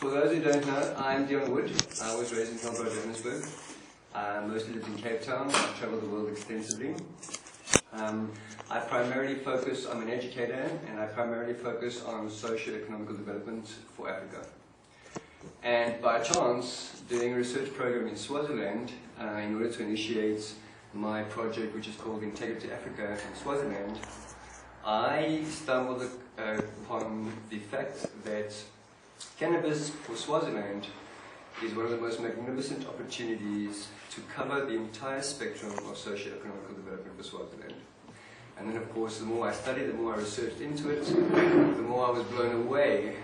For those who don't know, I'm Deon Wood. I was raised in Johannesburg. I mostly lived in Cape Town. I've traveled the world extensively. I primarily focus, I'm an educator, and I primarily focus on socio-economical development for Africa. And by chance, doing a research program in Swaziland, in order to initiate my project, which is called Integrity Africa in Swaziland, I stumbled upon the fact that cannabis for Swaziland is one of the most magnificent opportunities to cover the entire spectrum of socio-economical development for Swaziland. And then, of course, the more I studied, the more I researched into it, the more I was blown away,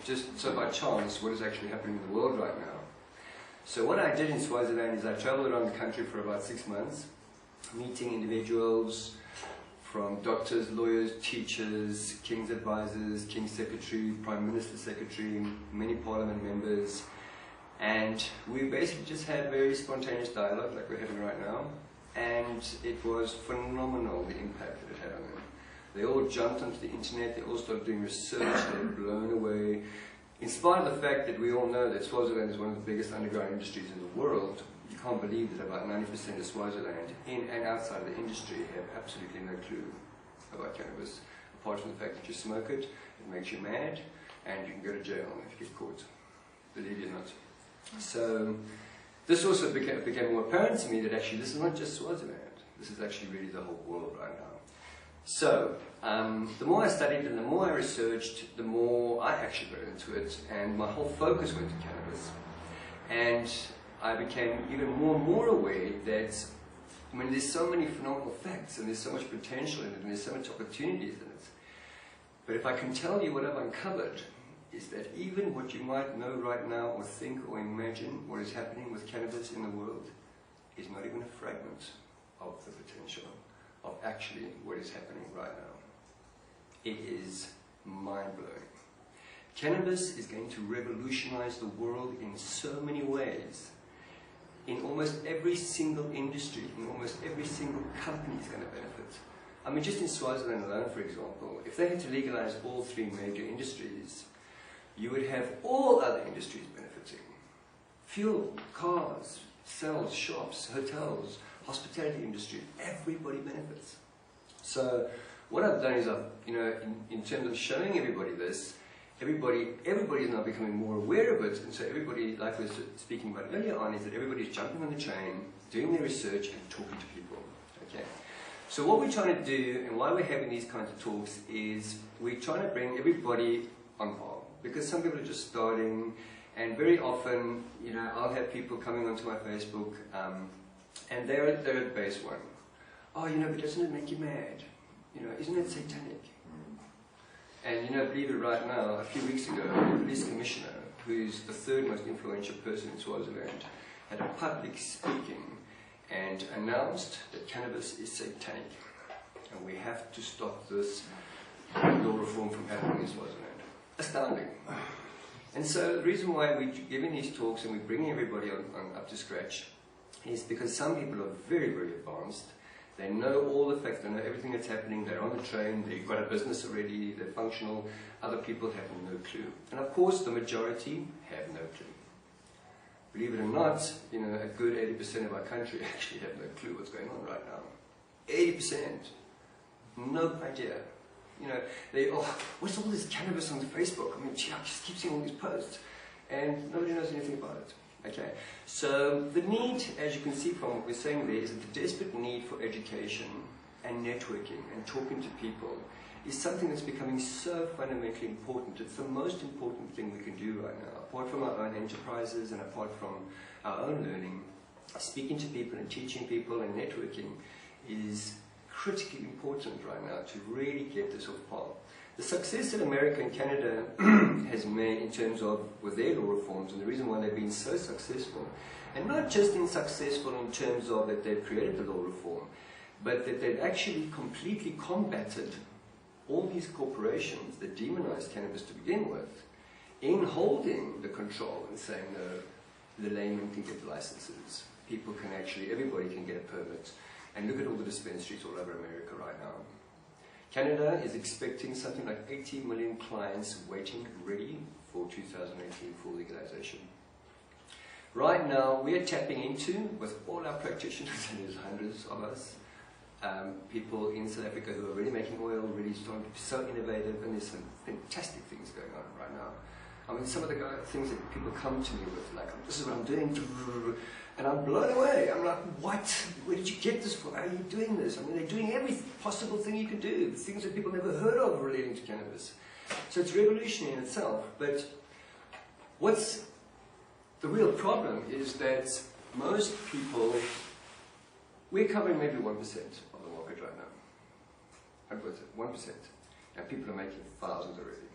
just so by chance, what is actually happening in the world right now. So what I did in Swaziland is I traveled around the country for about 6 months, meeting individuals from doctors, lawyers, teachers, king's advisors, king's secretary, prime minister's secretary, many parliament members, and we basically just had very spontaneous dialogue like we're having right now, and it was phenomenal, the impact that it had on them. They all jumped onto the internet, they all started doing research, they were blown away. In spite of the fact that we all know that Swaziland is one of the biggest underground industries in the world, you can't believe that about 90% of Swaziland, in and outside of the industry, have absolutely no clue about cannabis, apart from the fact that you smoke it, it makes you mad, and you can go to jail if you get caught, believe it or not. So this also became more apparent to me that actually this is not just Swaziland, this is actually really the whole world right now. So, the more I studied and the more I researched, the more I actually got into it, and my whole focus went to cannabis. And I became even more and more aware that, I mean, there's so many phenomenal facts, and there's so much potential in it, and there's so much opportunities in it. But if I can tell you what I've uncovered, is that even what you might know right now, or think, or imagine what is happening with cannabis in the world, is not even a fragment of the potential of actually what is happening right now. It is mind-blowing. Cannabis is going to revolutionize the world in so many ways. In almost every single industry, in almost every single company is going to benefit. I mean, just in Swaziland alone, for example, if they had to legalize all 3 major industries, you would have all other industries benefiting. Fuel, cars, sales, shops, hotels, hospitality industry, everybody benefits. So what I've done is in terms of showing everybody this, everybody is now becoming more aware of it, and so everybody, like we were speaking about earlier on, is that everybody's jumping on the train, doing their research and talking to people. Okay. So what we're trying to do, and why we're having these kinds of talks, is we're trying to bring everybody on par, because some people are just starting, and very often, I'll have people coming onto my Facebook, and they're at base 1. Oh, but doesn't it make you mad? Isn't it satanic? And believe it right now, a few weeks ago, the police commissioner, who's the 3rd most influential person in Swaziland, had a public speaking and announced that cannabis is satanic. And we have to stop this law reform from happening in Swaziland. Astounding. And so the reason why we're giving these talks and we're bringing everybody up to scratch is because some people are very, very advanced. They know all the facts, they know everything that's happening, they're on the train, they've got a business already, they're functional. Other people have no clue. And of course, the majority have no clue. Believe it or not, a good 80% of our country actually have no clue what's going on right now. 80%. No idea. What's all this cannabis on Facebook? I mean, gee, I just keep seeing all these posts, and nobody knows anything about it. Okay, so the need, as you can see from what we're saying there, is that the desperate need for education and networking and talking to people is something that's becoming so fundamentally important. It's the most important thing we can do right now, apart from our own enterprises and apart from our own learning. Speaking to people and teaching people and networking is critically important right now to really get this off par. The success that America and Canada has made in terms of with their law reforms, and the reason why they've been so successful, and not just successful in terms of that they've created the law reform, but that they've actually completely combated all these corporations that demonized cannabis to begin with, in holding the control and saying, no, the layman can get licenses. People can actually, everybody can get a permit. And look at all the dispensaries all over America right now. Canada is expecting something like 80 million clients waiting ready for 2018 full legalization. Right now, we are tapping into, with all our practitioners, and there's hundreds of us, people in South Africa who are really making oil, really starting to be so innovative, and there's some fantastic things going on right now. I mean, some of the things that people come to me with, like, this is what I'm doing, and I'm blown away. I'm like, what? Where did you get this from? How are you doing this? I mean, they're doing every possible thing you can do, things that people never heard of relating to cannabis. So it's revolutionary in itself, but what's the real problem is that most people, we're covering maybe 1% of the market right now. 1%. And people are making thousands already.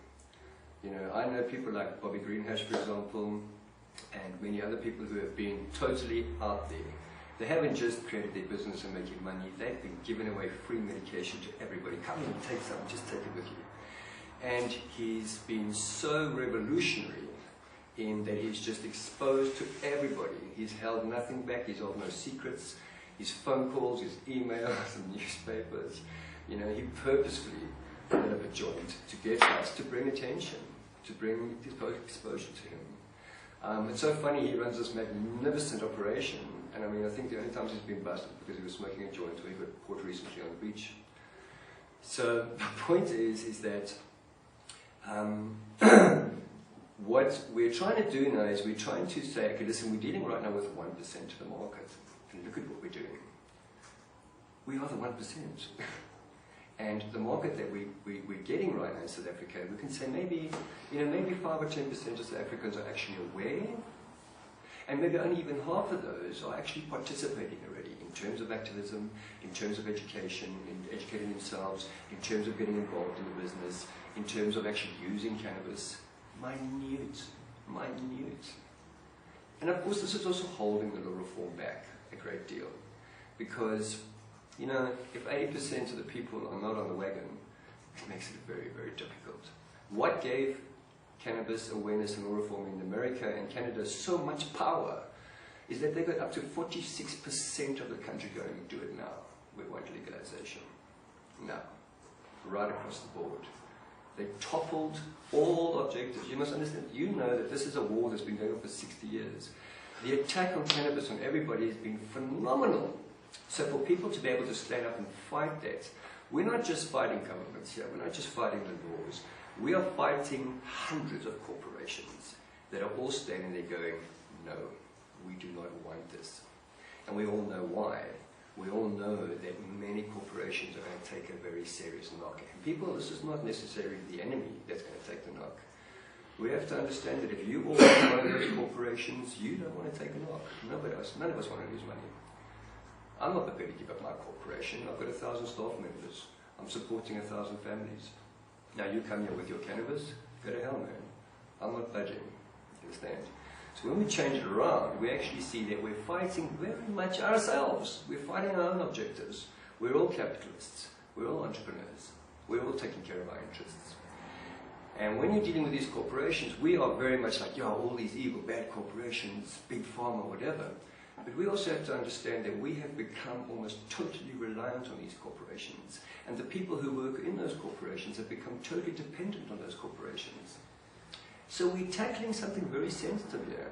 You know, I know people like Bobby Greenhash, for example, and many other people who have been totally out there. They haven't just created their business and making money, they've been giving away free medication to everybody. Come and take some, just take it with you. And he's been so revolutionary in that he's just exposed to everybody. He's held nothing back, he's held no secrets. His phone calls, his emails, and newspapers. You know, he purposefully put up a joint to get us to bring attention, to bring exposure to him. It's so funny, he runs this magnificent operation, and I mean, I think the only times he's been busted because he was smoking a joint or he got caught recently on the beach. So the point is that what we're trying to do now is we're trying to say, okay, listen, we're dealing right now with 1% of the market, and look at what we're doing. We are the 1%. And the market that we're getting right now in South Africa, we can say maybe, maybe 5 or 10% of South Africans are actually aware, and maybe only even half of those are actually participating already in terms of activism, in terms of education, in educating themselves, in terms of getting involved in the business, in terms of actually using cannabis. Minute. And of course, this is also holding the law reform back a great deal, because if 80% of the people are not on the wagon, it makes it very, very difficult. What gave cannabis awareness and law reform in America and Canada so much power is that they got up to 46% of the country going, do it now. We want legalization. Now. Right across the board. They toppled all objectives. You must understand, you know that this is a war that's been going on for 60 years. The attack on cannabis on everybody has been phenomenal. So for people to be able to stand up and fight that, we're not just fighting governments here, we're not just fighting the laws, we are fighting hundreds of corporations that are all standing there going, no, we do not want this. And we all know why. We all know that many corporations are going to take a very serious knock. And people, this is not necessarily the enemy that's going to take the knock. We have to understand that if you all are one of those corporations, you don't want to take a knock. None of us want to lose money. I'm not prepared to give up my corporation. I've got 1,000 staff members. I'm supporting 1,000 families. Now you come here with your cannabis, go to hell, man. I'm not budging. You understand? So when we change it around, we actually see that we're fighting very much ourselves. We're fighting our own objectives. We're all capitalists. We're all entrepreneurs. We're all taking care of our interests. And when you're dealing with these corporations, we are very much like, all these evil, bad corporations, big pharma, whatever. But we also have to understand that we have become almost totally reliant on these corporations. And the people who work in those corporations have become totally dependent on those corporations. So we're tackling something very sensitive here.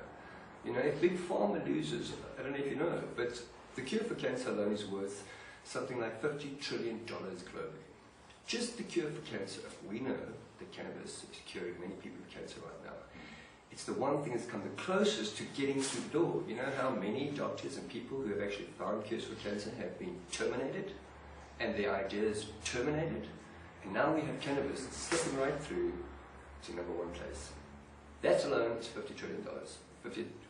If Big Pharma loses, I don't know if you know, but the cure for cancer alone is worth something like $50 trillion globally. Just the cure for cancer. We know that cannabis is curing many people with cancer right now. It's the one thing that's come the closest to getting through the door. You know how many doctors and people who have actually found cures for cancer have been terminated, and their ideas terminated, and now we have cannabis slipping right through to #1 place. That alone is $50 trillion.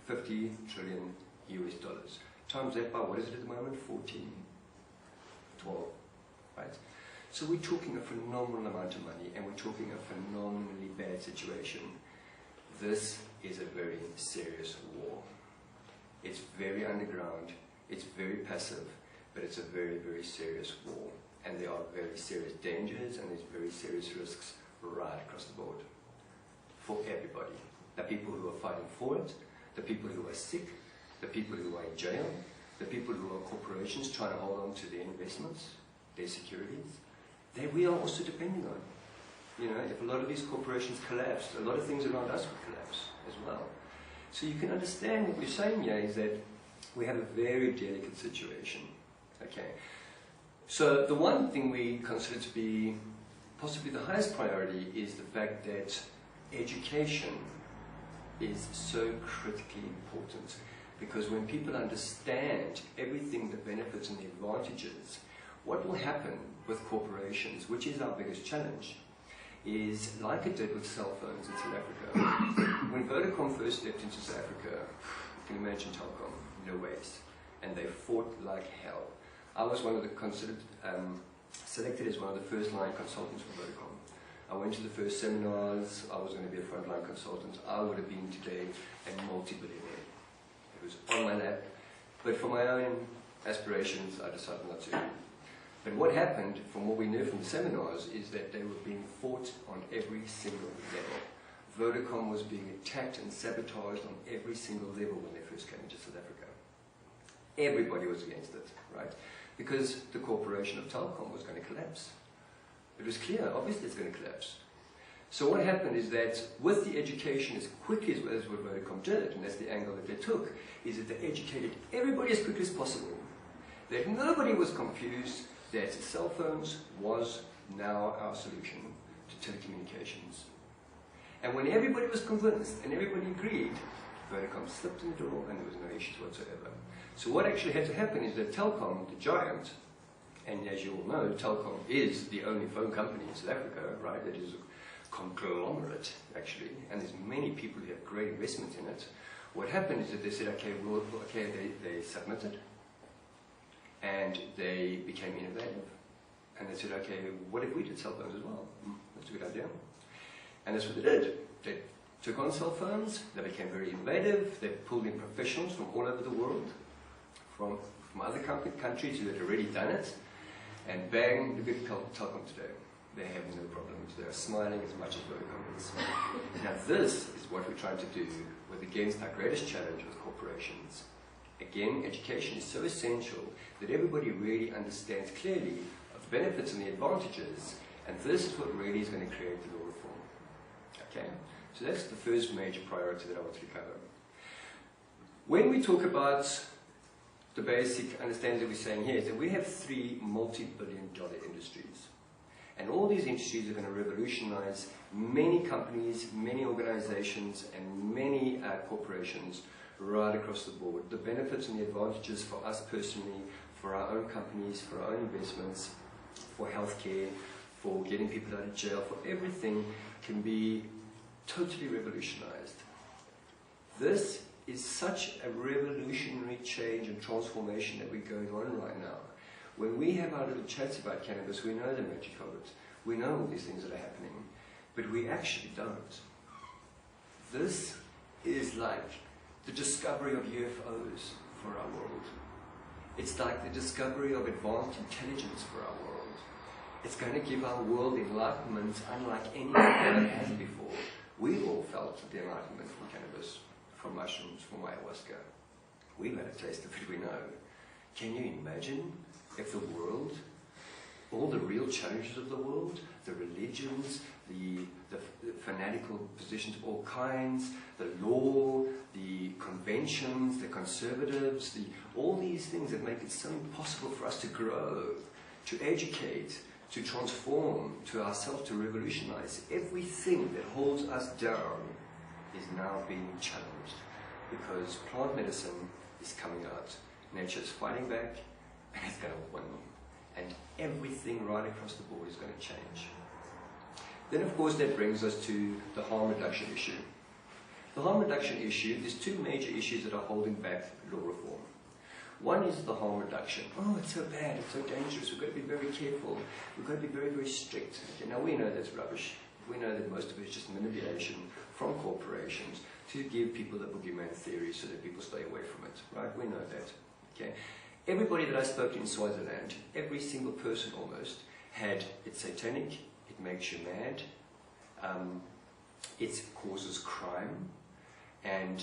50 trillion US dollars. Times that by, what is it at the moment? 14, 12, right? So we're talking a phenomenal amount of money, and we're talking a phenomenally bad situation. This is a very serious war. It's very underground, it's very passive, but it's a very, very serious war. And there are very serious dangers, and there's very serious risks right across the board. For everybody. The people who are fighting for it, the people who are sick, the people who are in jail, the people who are corporations trying to hold on to their investments, their securities, that we are also depending on. You know, if a lot of these corporations collapsed, a lot of things around us would collapse as well. So you can understand what we're saying here is that we have a very delicate situation. Okay. So the one thing we consider to be possibly the highest priority is the fact that education is so critically important, because when people understand everything, the benefits and the advantages, what will happen with corporations, which is our biggest challenge, is like it did with cell phones in South Africa. When Vodacom first stepped into South Africa, you can imagine telecom, no waste, and they fought like hell. I was one of the selected as one of the first line consultants for Vodacom. I went to the first seminars. I was going to be a frontline consultant. I would have been today a multi-billionaire. It was on my lap, but for my own aspirations, I decided not to. But what happened, from what we knew from the seminars, is that they were being fought on every single level. Vodacom was being attacked and sabotaged on every single level when they first came into South Africa. Everybody was against it, right? Because the corporation of telecom was going to collapse. It was clear, obviously it's going to collapse. So what happened is that with the education as quickly as what Vodacom did, and that's the angle that they took, is that they educated everybody as quickly as possible. That nobody was confused that cell phones was now our solution to telecommunications. And when everybody was convinced and everybody agreed, Vodacom slipped in the door and there was no issues whatsoever. So what actually had to happen is that Telkom, the giant, and as you all know, Telkom is the only phone company in South Africa, right? It is a conglomerate, actually, and there's many people who have great investment in it. What happened is that they said, okay, they submitted, and they became innovative. And they said, okay, what if we did cell phones as well? That's a good idea. And that's what they did. They took on cell phones, they became very innovative, they pulled in professionals from all over the world, from other countries who had already done it, and bang, look at Telkom today. They have no problems. They are smiling as much as Vodacom is. Now this is what we're trying to do with, against our greatest challenge with corporations. Again, education is so essential that everybody really understands clearly the benefits and the advantages, and this is what really is going to create the law reform. Okay? So that's the first major priority that I want to cover. When we talk about the basic understanding that we're saying here is that we have 3 multi-billion-dollar industries. And all these industries are going to revolutionize many companies, many organizations, and many corporations right across the board. The benefits and the advantages for us personally, for our own companies, for our own investments, for healthcare, for getting people out of jail, for everything can be totally revolutionized. This is such a revolutionary change and transformation that we're going on right now. When we have our little chats about cannabis, we know the magic of it. We know all these things that are happening, but we actually don't. This is like the discovery of UFOs for our world. It's like the discovery of advanced intelligence for our world. It's going to give our world enlightenment unlike anything that it has before. We all felt the enlightenment from cannabis, from mushrooms, from ayahuasca. We've had a taste of it, we know. Can you imagine if the world, all the real challenges of the world, the religions, the fanatical positions of all kinds, the law, the conventions, the conservatives, all these things that make it so impossible for us to grow, to educate, to transform, to ourselves, to revolutionize. Everything that holds us down is now being challenged because plant medicine is coming out. Nature is fighting back and it's going to win. And everything right across the board is going to change. Then of course that brings us to the harm reduction issue. The harm reduction issue, there's 2 major issues that are holding back law reform. One is the harm reduction. Oh, it's so bad, it's so dangerous, we've got to be very careful, we've got to be very, very strict. Okay, now we know that's rubbish. We know that most of it is just manipulation from corporations to give people the boogeyman theory so that people stay away from it, right? We know that, okay? Everybody that I spoke to in Swaziland, every single person almost, had it's satanic, it makes you mad, it causes crime, and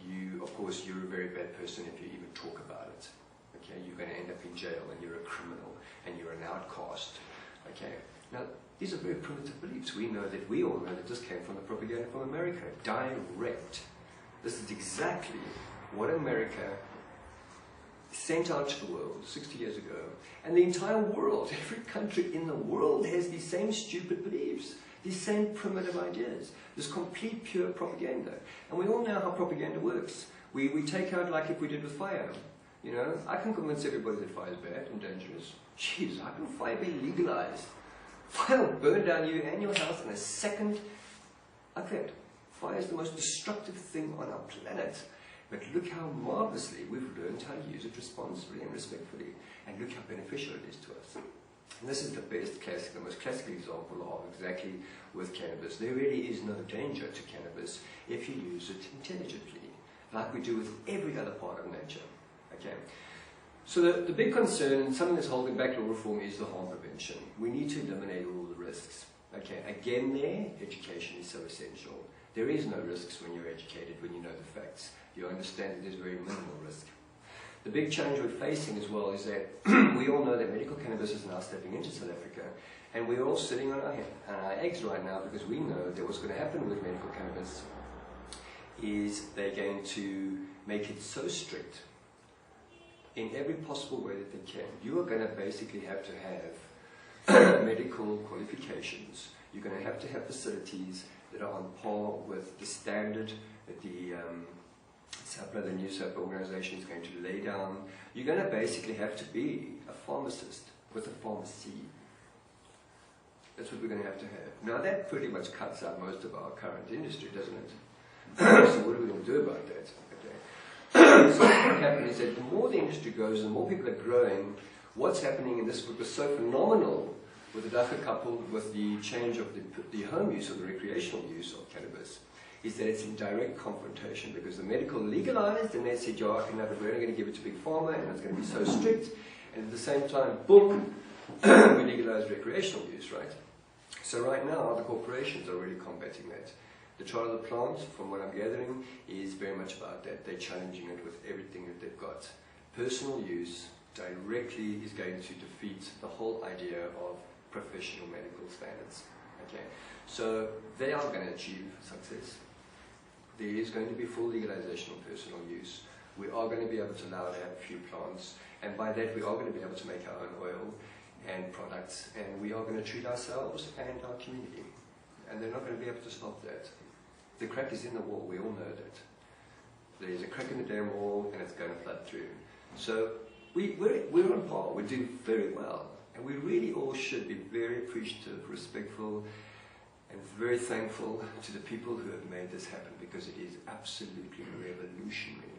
you, of course, you're a very bad person if you even talk about it. Okay, you're going to end up in jail, and you're a criminal, and you're an outcast. Okay. Now, these are very primitive beliefs. We all know that this came from the propaganda from America, direct. This is exactly what America sent out to the world 60 years ago. And the entire world, every country in the world has these same stupid beliefs, these same primitive ideas, this complete pure propaganda. And we all know how propaganda works. We take out, like if we did with fire, you know, I can convince everybody that fire is bad and dangerous. Jeez, how can fire be legalized? Fire will burn down you and your house in a second. Like that. Fire is the most destructive thing on our planet. But look how marvelously we've learned how to use it responsibly and respectfully. And look how beneficial it is to us. And this is the best classic, the most classic example of exactly with cannabis. There really is no danger to cannabis if you use it intelligently, like we do with every other part of nature. Okay? So the big concern, and something that's holding back law reform, is the harm prevention. We need to eliminate all the risks. Okay? Again there, education is so essential. There is no risks when you're educated, when you know the facts. You understand that there's very minimal risk. The big challenge we're facing as well is that we all know that medical cannabis is now stepping into South Africa, and we're all sitting on our eggs right now because we know that what's going to happen with medical cannabis is they're going to make it so strict in every possible way that they can. You are going to basically have to have medical qualifications. You're going to have facilities that are on par with the standard that the New SAPA organization is going to lay down. You're going to basically have to be a pharmacist with a pharmacy. That's what we're going to have. Now that pretty much cuts out most of our current industry, doesn't it? So what are we going to do about that? Okay. So what happens is that the more the industry grows, the more people are growing. What's happening in this was so phenomenal with the DACA coupled with the change of the home use or the recreational use of cannabis, is that it's in direct confrontation because the medical legalized and they said, yeah, I can have it, we're only going to give it to Big Pharma and it's going to be so strict. And at the same time, boom, we legalized recreational use, right? So right now, the corporations are really combating that. The trial of the plant, from what I'm gathering, is very much about that. They're challenging it with everything that they've got. Personal use directly is going to defeat the whole idea of professional medical standards. Okay, so they are going to achieve success. There is going to be full legalization of personal use. We are going to be able to allow to have a few plants, and by that we are going to be able to make our own oil and products, and we are going to treat ourselves and our community. And they're not going to be able to stop that. The crack is in the wall, we all know that. There's a crack in the damn wall and it's going to flood through. So we're on par, we're doing very well. And we really all should be very appreciative, respectful, and very thankful to the people who have made this happen, because it is absolutely revolutionary.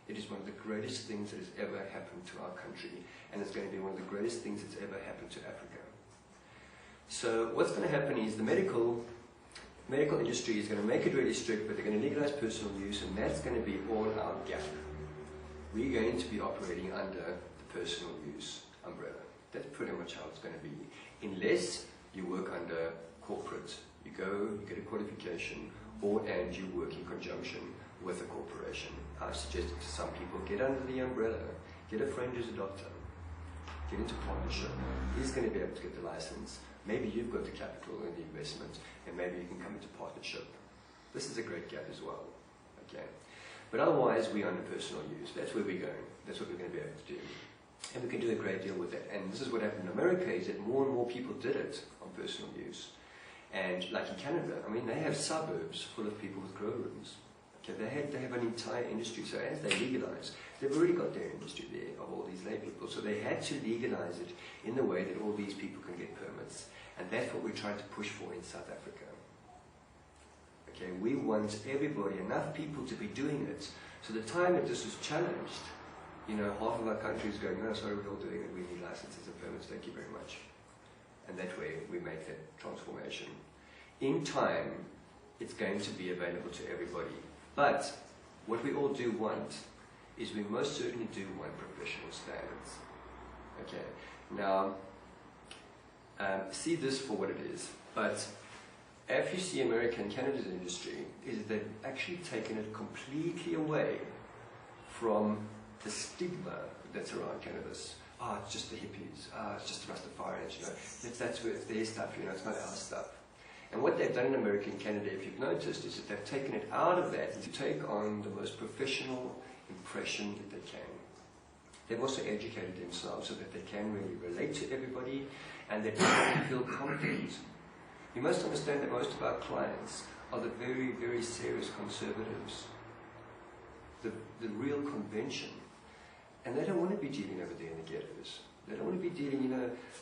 It is one of the greatest things that has ever happened to our country, and it's going to be one of the greatest things that's ever happened to Africa. So what's going to happen is the medical industry is going to make it really strict, but they're going to legalize personal use, and that's going to be all our gap. We're going to be operating under the personal use umbrella. That's pretty much how it's going to be, unless you work under corporate. You go, you get a qualification, and you work in conjunction with a corporation. I've suggested to some people, get under the umbrella, get a friend who's a doctor, get into partnership. He's going to be able to get the license. Maybe you've got the capital and the investment, and maybe you can come into partnership. This is a great gap as well. Okay, but otherwise we're under personal use. That's where we're going. That's what we're going to be able to do. And we can do a great deal with that. And this is what happened in America, is that more and more people did it on personal use. And like in Canada, I mean, they have suburbs full of people with grow rooms. Okay, they have an entire industry. So as they legalize, they've already got their industry there of all these lay people. So they had to legalize it in the way that all these people can get permits. And that's what we're trying to push for in South Africa. Okay, we want everybody, enough people to be doing it. So the time that this was challenged, you know, half of our country is going, no, sorry, we're all doing it, we need licenses and permits, thank you very much. And that way we make that transformation. In time, it's going to be available to everybody. But what we all do want is we most certainly do want professional standards. Okay, now, see this for what it is. But if you see American cannabis industry, is that they've actually taken it completely away from the stigma that's around cannabis. oh, it's just the hippies, it's just the Rastafarians, you know, that's their stuff, you know, it's not our stuff. And what they've done in America and Canada, if you've noticed, is that they've taken it out of that to take on the most professional impression that they can. They've also educated themselves so that they can really relate to everybody and that they feel confident. You must understand that most of our clients are the very, very serious conservatives, the real convention. And they don't want to be dealing over there in the ghettos. They don't want to be dealing,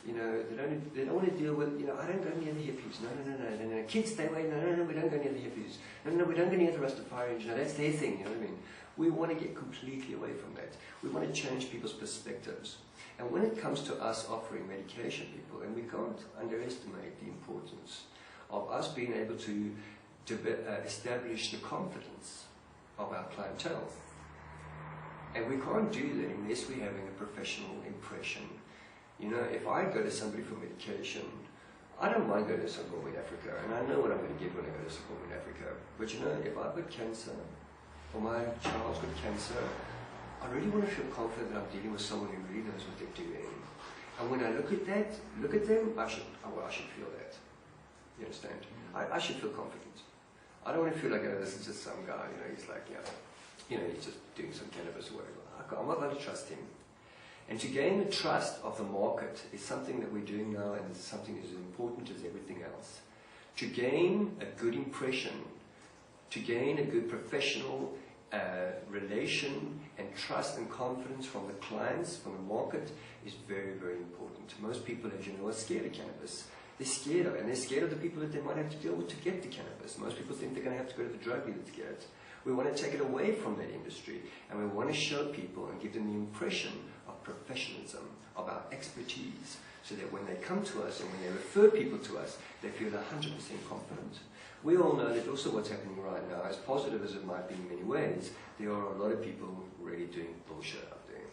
they don't want to deal with, I don't go near the hippies. No. Kids, stay away. No, we don't go near the hippies. No, we don't go near the Rastafarians. That's their thing, you know what I mean? We want to get completely away from that. We want to change people's perspectives. And when it comes to us offering medication, people, and we can't underestimate the importance of us being able to establish the confidence of our clientele. And we can't do that unless we're having a professional impression. You know, if I go to somebody for medication, I don't mind going to Zimbabwe in Africa, and I know what I'm going to get when I go to Zimbabwe in Africa. But you know, if I've got cancer, or my child's got cancer, I really want to feel confident that I'm dealing with someone who really knows what they're doing. And when I look at them, I should feel that. You understand? I should feel confident. I don't want to feel like, this is just some guy, he's like, he's just doing some cannabis or whatever. I'm not going to trust him. And to gain the trust of the market is something that we're doing now, and it's something as important as everything else. To gain a good impression, to gain a good professional relation and trust and confidence from the clients, from the market, is very, very important. Most people, as you know, are scared of cannabis. They're scared of it, and they're scared of the people that they might have to deal with to get the cannabis. Most people think they're going to have to go to the drug dealer to get it. We want to take it away from that industry, and we want to show people and give them the impression of professionalism, of our expertise, so that when they come to us and when they refer people to us, they feel 100% confident. We all know that also what's happening right now, as positive as it might be in many ways, there are a lot of people really doing bullshit out there.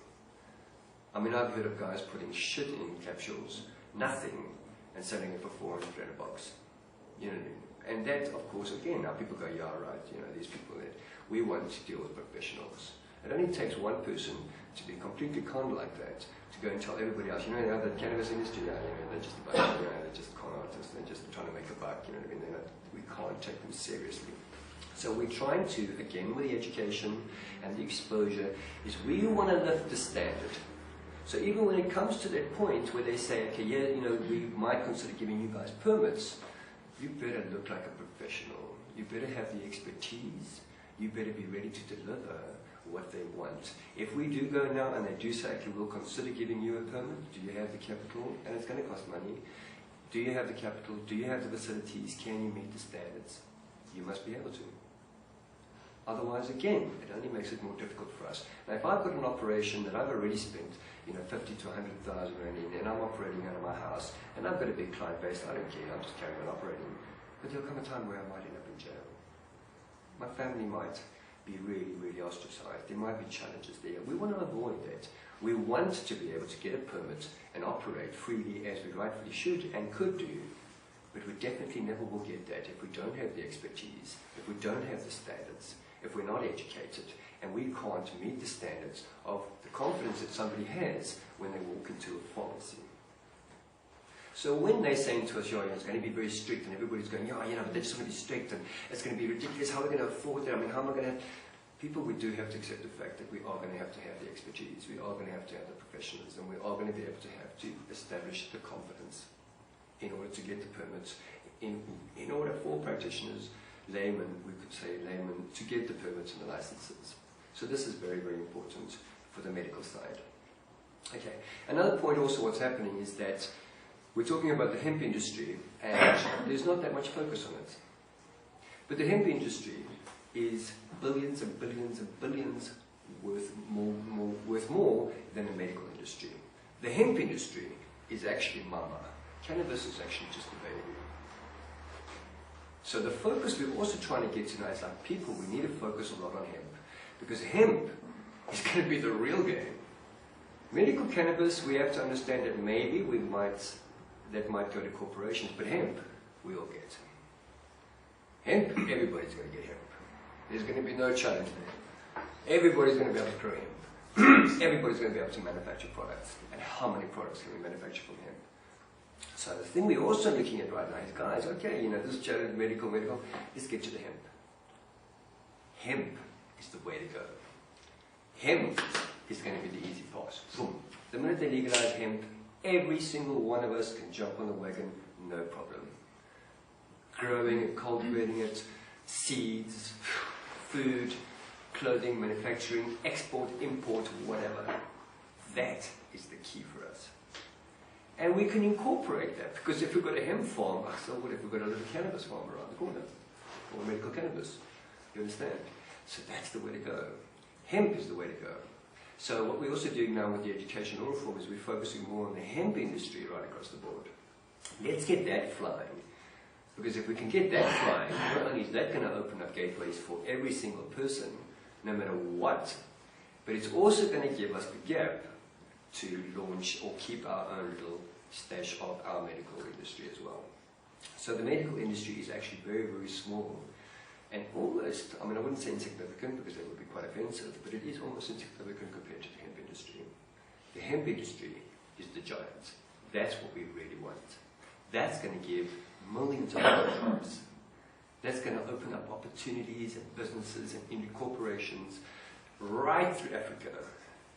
I mean, I've heard of guys putting shit in capsules, nothing, and selling it for $400 a box. You know what I mean? And that, of course, again, now people go, yeah, right, these people that we want to deal with professionals. It only takes one person to be completely conned like that, to go and tell everybody else, the cannabis industry, they're just a bunch, they're just con artists, they're just trying to make a buck, you know what I mean? We can't take them seriously. So we're trying to, again, with the education and the exposure, is we want to lift the standard. So even when it comes to that point where they say, okay, we might consider giving you guys permits, you better look like a professional. You better have the expertise. You better be ready to deliver what they want. If we do go now and they do say, okay, we'll consider giving you a permit, do you have the capital? And it's going to cost money. Do you have the capital? Do you have the facilities? Can you meet the standards? You must be able to. Otherwise, again, it only makes it more difficult for us. Now, if I've got an operation that I've already spent, 50 to 100,000 rand in, and I'm operating out of my house, and I've got a big client base, I don't care, I'm just carrying on operating. But there'll come a time where I might end up in jail. My family might be really, really ostracized. There might be challenges there. We want to avoid that. We want to be able to get a permit and operate freely as we rightfully should and could do, but we definitely never will get that if we don't have the expertise, if we don't have the standards, if we're not educated, and we can't meet the standards of the confidence that somebody has when they walk into a pharmacy. So when they're saying to us, it's going to be very strict, and everybody's going, but they just want to be strict, and it's going to be ridiculous, how are we going to afford that? I mean, how am I going to... People, we do have to accept the fact that we are going to have the expertise, we are going to have the professionalism, we are going to be able to establish the confidence in order to get the permits, in order for practitioners, laymen, we could say laymen, to get the permits and the licenses. So this is very, very important for the medical side. Okay, another point also what's happening is that we're talking about the hemp industry, and there's not that much focus on it. But the hemp industry is billions and billions and billions worth more than the medical industry. The hemp industry is actually mama. Cannabis is actually just a baby. So the focus we're also trying to get to now is like, people, we need to focus a lot on hemp. Because hemp is going to be the real game. Medical cannabis, we have to understand that maybe that might go to corporations, but hemp, we all get. Hemp, everybody's going to get hemp. There's going to be no challenge there. Everybody's going to be able to grow hemp. everybody's going to be able to manufacture products. And how many products can we manufacture from hemp? So the thing we're also looking at right now is, guys, okay, you know, this is medical, let's get to the hemp. Hemp is the way to go. Hemp is going to be the easy part. Boom. The minute they legalize hemp, every single one of us can jump on the wagon, no problem. Growing it, cultivating it, seeds, food, clothing, manufacturing, export, import, whatever. That is the key for us. And we can incorporate that, because if we've got a hemp farm, so what if we've got a little cannabis farm around the corner? Or medical cannabis. You understand? So that's the way to go. Hemp is the way to go. So what we're also doing now with the education law reform is we're focusing more on the hemp industry right across the board. Let's get that flying. Because if we can get that flying, not only is that going to open up gateways for every single person, no matter what, but it's also going to give us the gap to launch or keep our own little stash of our medical industry as well. So the medical industry is actually very, very small. And almost, I mean, I wouldn't say insignificant because that would be quite offensive, but it is almost insignificant compared to the hemp industry. The hemp industry is the giant. That's what we really want. That's going to give millions of jobs. That's going to open up opportunities and businesses and corporations right through Africa.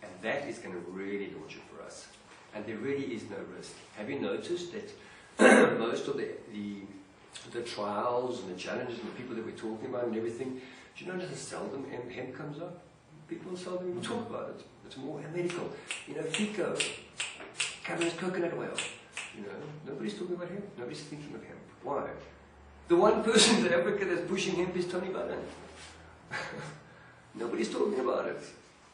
And that is going to really launch it for us. And there really is no risk. Have you noticed that most of the trials and the challenges and the people that we're talking about and everything, do you notice how seldom hemp comes up? People seldom even talk about it. It's more medical. You know, FICO, Cameron's coconut oil. You know, nobody's talking about hemp. Nobody's thinking of hemp. Why? The one person in Africa that's pushing hemp is Tony Budden. Nobody's talking about it.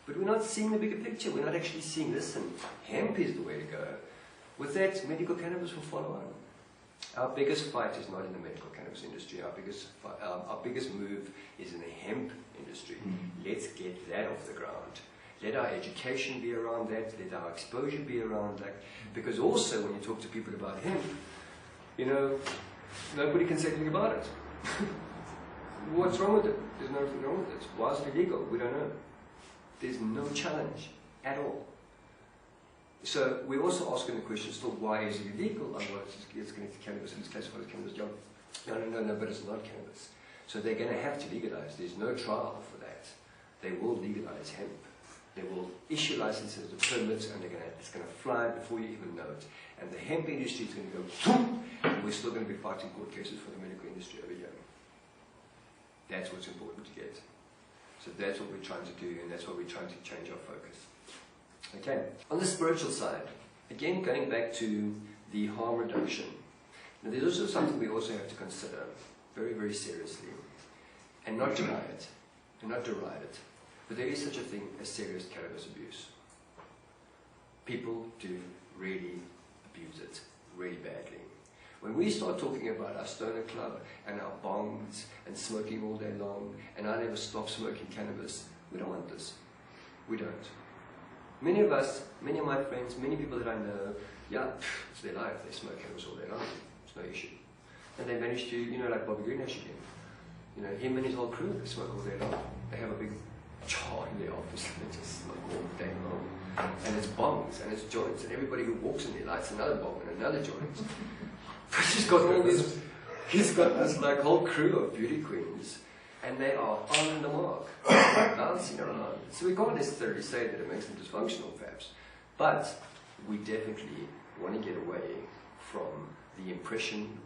But we're not seeing the bigger picture. We're not actually seeing, listen, hemp is the way to go. With that, medical cannabis will follow on. Our biggest fight is not in the medical cannabis industry. Our biggest move is in the hemp industry. Let's get that off the ground. Let our education be around that. Let our exposure be around that. Because also, when you talk to people about hemp, you know, nobody can say anything about it. What's wrong with it? There's nothing wrong with it. Why is it illegal? We don't know. There's no challenge at all. So we're also asking the question still, why is it illegal? Otherwise it's going to be cannabis and it's classified as cannabis. No, but it's not cannabis. So they're going to have to legalize. There's no trial for that. They will legalize hemp. They will issue licenses and permits, and it's going to fly before you even know it. And the hemp industry is going to go boom, and we're still going to be fighting court cases for the medical industry over here. That's what's important to get. So that's what we're trying to do, and that's why we're trying to change our focus. Okay, on the spiritual side, again going back to the harm reduction, now there's also something we also have to consider very, very seriously, and not deny it, and not deride it, but there is such a thing as serious cannabis abuse. People do really abuse it, really badly. When we start talking about our stoner club and our bongs and smoking all day long, and I never stop smoking cannabis, we don't want this. We don't. Many of us, many of my friends, many people that I know, yeah, it's their life. They smoke cannabis all day long. It's no issue. And they manage to, you know, like Bobby Greenash again. You know, him and his whole crew, they smoke all day long. They have a big jar in their office and they just smoke all day long. And it's bongs and it's joints, and everybody who walks in there lights another bong and another joint. But he's got all these, he's got this like whole crew of beauty queens, and they are on the mark, dancing around. So we can't necessarily say that it makes them dysfunctional, perhaps, but we definitely want to get away from the impression.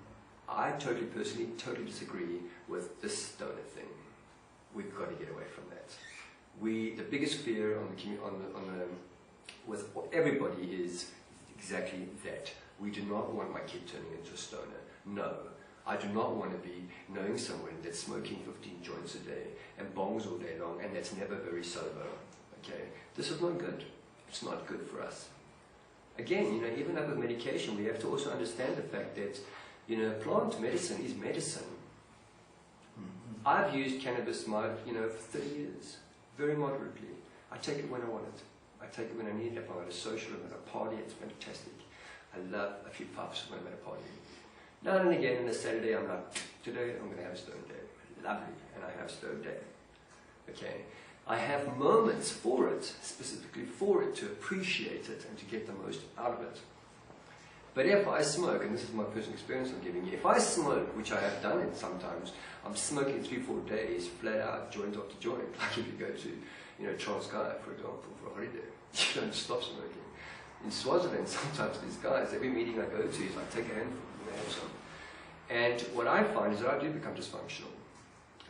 I personally totally disagree with this stoner thing. We've got to get away from that. The biggest fear with everybody is exactly that. We do not want my kid turning into a stoner. No. I do not want to be knowing someone that's smoking 15 joints a day and bongs all day long and that's never very sober. Okay? This is not good. It's not good for us. Again, you know, even like with medication, we have to also understand the fact that, you know, plant medicine is medicine. I've used cannabis, you know, for 30 years, very moderately. I take it when I want it. I take it when I need it. If I'm at a social, I'm at a party, it's fantastic. I love a few puffs when I'm at a party. Now and again, on a Saturday, I'm like, today I'm going to have a stone day. Lovely, and I have a stone day. Okay. I have moments for it, specifically for it, to appreciate it and to get the most out of it. But if I smoke, and this is my personal experience I'm giving you, if I smoke, which I have done it sometimes, I'm smoking 3-4 days, flat out, joint after joint. Like if you go to, Transkei, for example, for a holiday, you don't stop smoking. In Swaziland, sometimes these guys, every meeting I go to is like, take a handful, and they have some. And what I find is that I do become dysfunctional.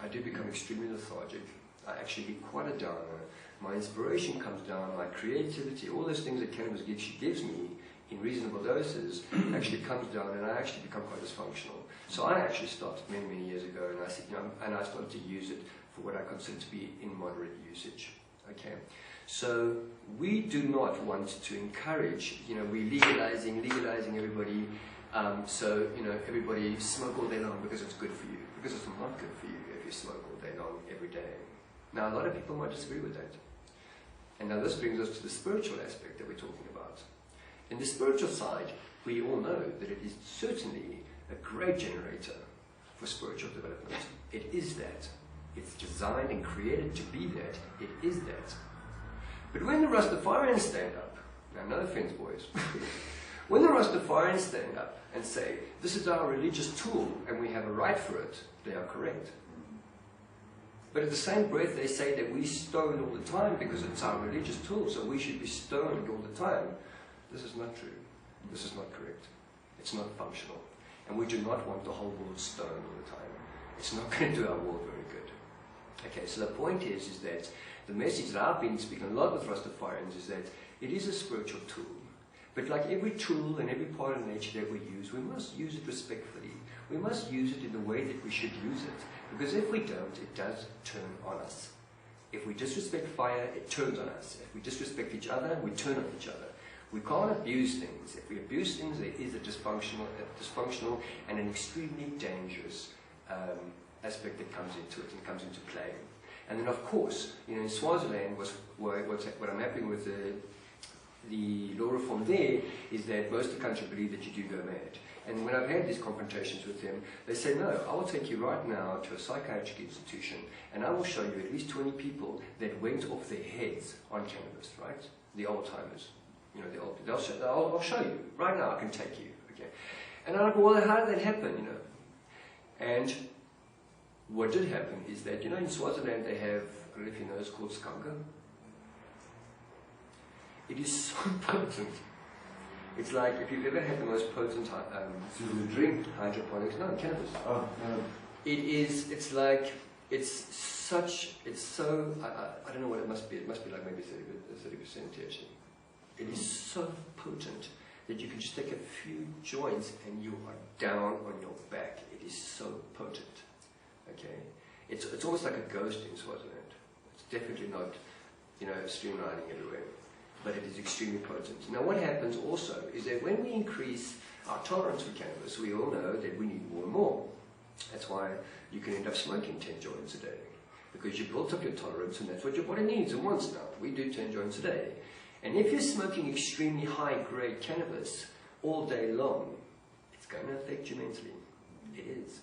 I do become extremely lethargic. I actually get quite a downer. My inspiration comes down, my creativity, all those things that cannabis gives me in reasonable doses actually comes down, and I actually become quite dysfunctional. So I actually started many, many years ago, and I said, and I started to use it for what I consider to be in moderate usage. Okay, so we do not want to encourage, we're legalizing everybody. So everybody smoke all day long because it's good for you, because it's not good for you if you smoke all day long every day. Now a lot of people might disagree with that. And now this brings us to the spiritual aspect that we're talking about. In the spiritual side, we all know that it is certainly a great generator for spiritual development. It is that. It's designed and created to be that. It is that. But when the Rastafarians stand up, now no offense boys, when the Rastafarians stand up and say, this is our religious tool and we have a right for it, they are correct. But at the same breath they say that we stone all the time because it's our religious tool, so we should be stoned all the time. This is not true. This is not correct. It's not functional. And we do not want the whole world stoned all the time. It's not going to do our world very good. Okay, so the point is that the message that I've been speaking a lot with Rastafarians is that it is a spiritual tool. But like every tool and every part of nature that we use, we must use it respectfully. We must use it in the way that we should use it. Because if we don't, it does turn on us. If we disrespect fire, it turns on us. If we disrespect each other, we turn on each other. We can't abuse things. If we abuse things, there is a dysfunctional and an extremely dangerous aspect that comes into it and comes into play. And then, of course, in Swaziland, what I'm happening with the law reform there is that most of the country believe that you do go mad. And when I've had these confrontations with them, they say, no, I will take you right now to a psychiatric institution and I will show you at least 20 people that went off their heads on cannabis, right? The old timers. I'll show you. Right now I can take you. Okay. And I'm like, well, how did that happen, And what did happen is that, in Swaziland they have, I don't know if you know, it's called skanga. It is so potent. It's like if you've ever had the most potent drink, hydroponics, no, cannabis. Oh, no. It's so, I don't know what it must be. It must be like maybe 30% THC. It is so potent that you can just take a few joints and you are down on your back. It is so potent. Okay? It's almost like a ghost in Swaziland. It's definitely not, streamlining everywhere. But it is extremely potent. Now what happens also is that when we increase our tolerance for cannabis, we all know that we need more and more. That's why you can end up smoking 10 joints a day. Because you built up your tolerance and that's what your body needs and wants now. We do 10 joints a day. And if you're smoking extremely high-grade cannabis all day long, it's going to affect you mentally. It is.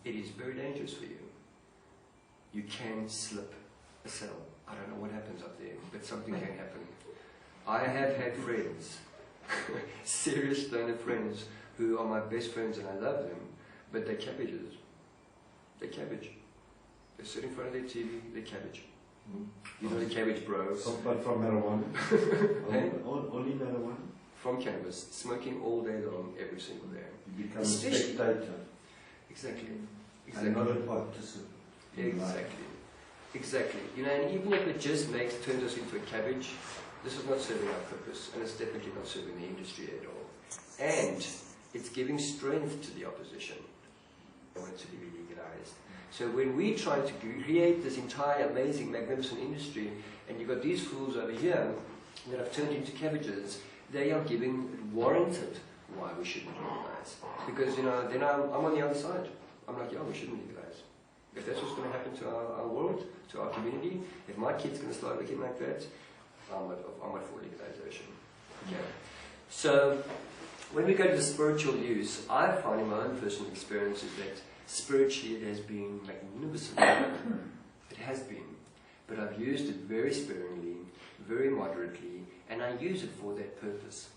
It is very dangerous for you. You can slip a cell. I don't know what happens up there, but something can happen. I have had friends, serious stoner friends, who are my best friends and I love them, but they're cabbages. They're cabbage. They sit in front of their TV, they're cabbage. You know the cabbage bros. But from marijuana? Hey? Only marijuana? From cannabis, smoking all day long, every single day. You become a spectator. Exactly. And not a participant. Exactly. Exactly. And even if it just turns us into a cabbage, this is not serving our purpose, and it's definitely not serving the industry at all. And it's giving strength to the opposition. They want it to be legalized. So when we try to create this entire amazing, magnificent industry, and you've got these fools over here that have turned into cabbages, they are giving warranted why we shouldn't legalize. Because, then I'm on the other side. I'm like, we shouldn't legalize. If that's what's going to happen to our world, to our community, if my kid's going to start looking like that, I'm not for legalization. Okay. So, when we go to the spiritual use, I find in my own personal experiences that spiritually it has been magnificent. It has been. But I've used it very sparingly, very moderately, and I use it for that purpose.